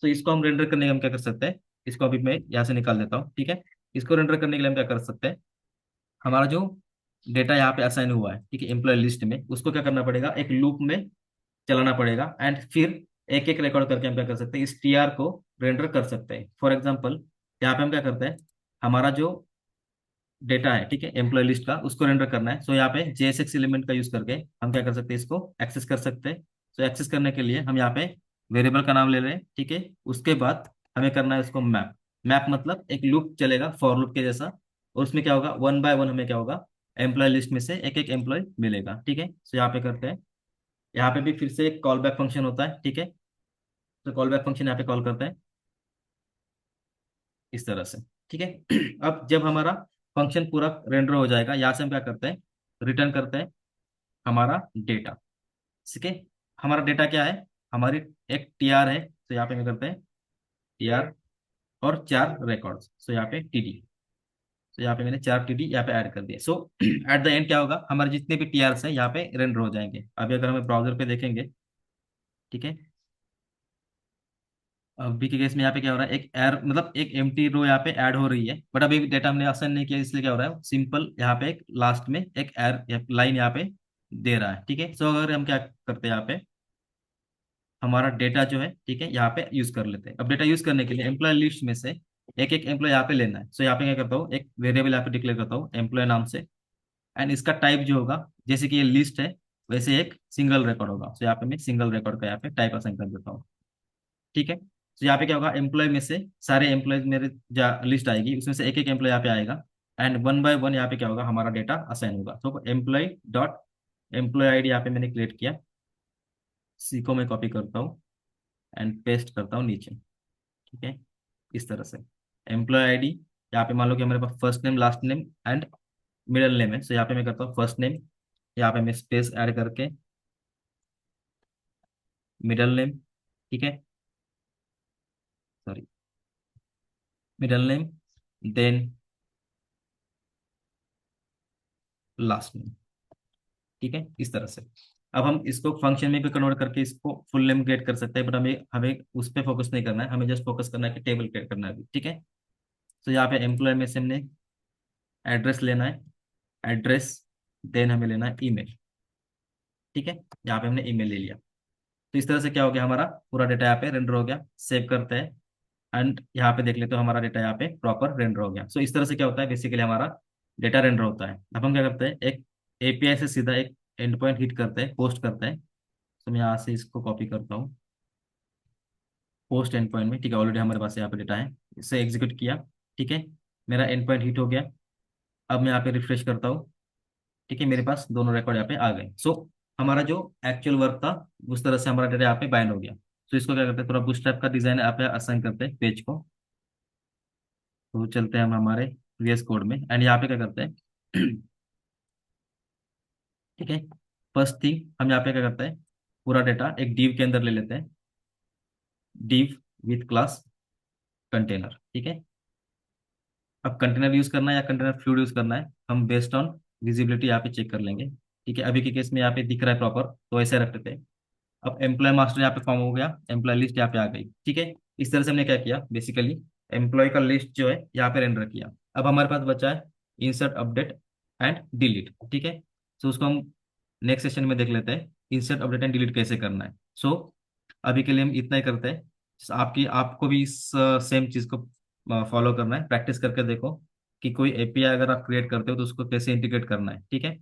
तो इसको हम रेंडर करने के लिए हम क्या कर सकते हैं, इसको अभी मैं यहाँ से निकाल देता हूँ, ठीक है। इसको रेंडर करने के लिए हम क्या कर सकते हैं, हमारा जो डेटा यहाँ पे असाइन हुआ है, ठीक है, एम्प्लॉय लिस्ट में, उसको क्या करना पड़ेगा, एक लूप में चलाना पड़ेगा। एंड फिर एक एक रिकॉर्ड करके हम क्या कर सकते हैं, इस टी आर को रेंडर कर सकते हैं। फॉर एग्जाम्पल यहाँ पे हम क्या करते हैं, हमारा जो डेटा है, ठीक है, एम्प्लॉय लिस्ट का, उसको रेंडर करना है। सो यहाँ पे जेएसएक्स एलिमेंट का यूज करके हम क्या कर सकते हैं, इसको एक्सेस कर सकते हैं। सो एक्सेस करने के लिए हम यहाँ पे वेरिएबल का नाम ले रहे हैं, ठीक है। उसके बाद हमें करना है उसको मैप। मैप मतलब एक लूप चलेगा फॉर लूप के जैसा, और उसमें क्या होगा, वन बाय वन हमें क्या होगा, एम्प्लॉय लिस्ट में से एक एक एम्प्लॉय मिलेगा, ठीक है। सो यहाँ पे करते हैं, यहाँ पे भी फिर से एक कॉल बैक फंक्शन होता है, ठीक है। तो कॉल बैक फंक्शन यहाँ पे कॉल करते हैं इस तरह से, ठीक है। अब जब हमारा फंक्शन पूरा रेंडर हो जाएगा, यहाँ से हम क्या करते हैं, रिटर्न करते हैं हमारा डेटा, ठीक है। हमारा डेटा क्या है, हमारी एक टीआर है, तो यहाँ पे हम करते हैं टीआर और चार रिकॉर्ड्स, सो यहाँ पे टीडी। तो यहाँ पे मैंने चार टीडी यहाँ पे ऐड कर दिया। सो एट द एंड क्या होगा, हमारे जितने भी टीआरस हैं यहाँ पे रेंडर हो जाएंगे। अभी अगर हमें ब्राउजर पे देखेंगे, ठीक है, अभी के केस में यहाँ पे क्या हो रहा है, एक एर मतलब एक एम्प्टी रो यहाँ पे ऐड हो रही है, बट अभी डेटा हमने असाइन नहीं किया, इसलिए क्या हो रहा है, सिंपल यहाँ पे एक लास्ट में एक एर लाइन यहाँ पे दे रहा है, ठीक है। सो अगर हम क्या करते हैं, यहाँ पे हमारा डेटा जो है, ठीक है, यहाँ पे यूज कर लेते हैं। अब डेटा यूज करने के लिए एम्प्लॉय लिस्ट में से एक एक एम्प्लॉय यहाँ पे लेना है। सो यहाँ पे क्या करता हूँ, एक वेरिएबल यहाँ पे डिक्लेयर करता हूँ एम्प्लॉय नाम से, एंड इसका टाइप जो होगा, जैसे कि ये लिस्ट है वैसे एक सिंगल रिकॉर्ड होगा। सो यहाँ पे मैं सिंगल रिकॉर्ड का यहाँ पे टाइप असाइन कर देता हूँ, ठीक है। तो यहाँ पे क्या होगा, एम्प्लॉय में से सारे एम्प्लॉय मेरे लिस्ट आएगी, उसमें से एक एक एम्प्लॉय यहाँ पे आएगा, एंड वन बाय वन यहाँ पे क्या होगा, हमारा डेटा असाइन होगा। तो एम्प्लॉय डॉट एम्प्लॉय आईडी यहाँ पे मैंने क्रिएट किया, सी को मैं कॉपी करता हूँ एंड पेस्ट करता हूँ नीचे, ठीक है, इस तरह से। एम्प्लॉय आईडी, यहाँ पे मान लो कि हमारे पास first name last name and middle name है। सो यहाँ पे मैं करता हूँ फर्स्ट नेम, यहाँ पे मैं स्पेस ऐड करके मिडिल नेम, ठीक है, sorry, middle name, then last name, ठीक है, इस तरह से। अब हम इसको फंक्शन में भी कन्वर्ट करके इसको फुल नेम क्रिएट कर सकते हैं, बट हमें हमें उस पर फोकस नहीं करना है, हमें जस्ट फोकस करना है कि टेबल क्रिएट करना है अभी, ठीक है। तो यहाँ पे एम्प्लॉय में से हमने एड्रेस लेना है, एड्रेस, देन हमें लेना है ईमेल, ठीक है। यहाँ पे हमने ईमेल ले लिया। तो इस तरह से क्या हो गया, हमारा पूरा डेटा यहाँ पे रेंडर हो गया। सेव करते हैं एंड यहाँ पे देख लेते हो हमारा डेटा यहाँ पे प्रॉपर रेंडर हो गया। सो इस तरह से क्या होता है, बेसिकली हमारा डेटा रेंडर होता है। अब हम क्या करते हैं, एक एपीआई से सीधा एक एंड पॉइंट हिट करते हैं, पोस्ट करते हैं। तो मैं यहाँ से इसको कॉपी करता हूँ पोस्ट एंड पॉइंट में, ठीक है। ऑलरेडी हमारे पास यहाँ पे डेटा है, इसे एग्जीक्यूट किया, ठीक है, मेरा एंड पॉइंट हिट हो गया। अब मैं यहाँ पे रिफ्रेश करता हूँ, ठीक है, मेरे पास दोनों रिकॉर्ड यहाँ पे आ गए। सो हमारा जो एक्चुअल वर्क था उस तरह से हमारा डेटा यहाँ पे बाइंड हो गया। तो इसको क्या करते हैं, थोड़ा बूटस्ट्रैप का डिजाइन यहाँ पे असाइन करते हैं पेज को, तो चलते हैं हम हमारे VS कोड में, एंड यहाँ पे क्या करते हैं ठीक है। फर्स्ट थिंग हम यहाँ पे क्या करते हैं, पूरा डेटा एक डिव के अंदर ले लेते हैं, डिव विथ क्लास कंटेनर, ठीक है। अब कंटेनर यूज करना है या कंटेनर फ्लूइड यूज करना है, हम बेस्ड ऑन विजिबिलिटी यहाँ पे चेक कर लेंगे, ठीक है। अभी के केस में यहाँ पे दिख रहा है प्रॉपर, तो ऐसे रखते थे। अब एम्प्लॉय मास्टर यहाँ पे फॉर्म हो गया, एम्प्लॉय लिस्ट यहाँ पे आ गई, ठीक है। इस तरह से हमने क्या किया, बेसिकली एम्प्लॉय का लिस्ट जो है यहाँ पे रेंडर किया। अब हमारे पास बचा है इंसर्ट अपडेट एंड डिलीट, ठीक है। सो उसको हम नेक्स्ट सेशन में देख लेते हैं, इंसर्ट अपडेट एंड डिलीट कैसे करना है। सो अभी के लिए हम इतना ही करते हैं। आपको भी इस सेम चीज को फॉलो करना है, प्रैक्टिस करके देखो कि कोई API अगर आप क्रिएट करते हो तो उसको कैसे इंटीग्रेट करना है, ठीक है।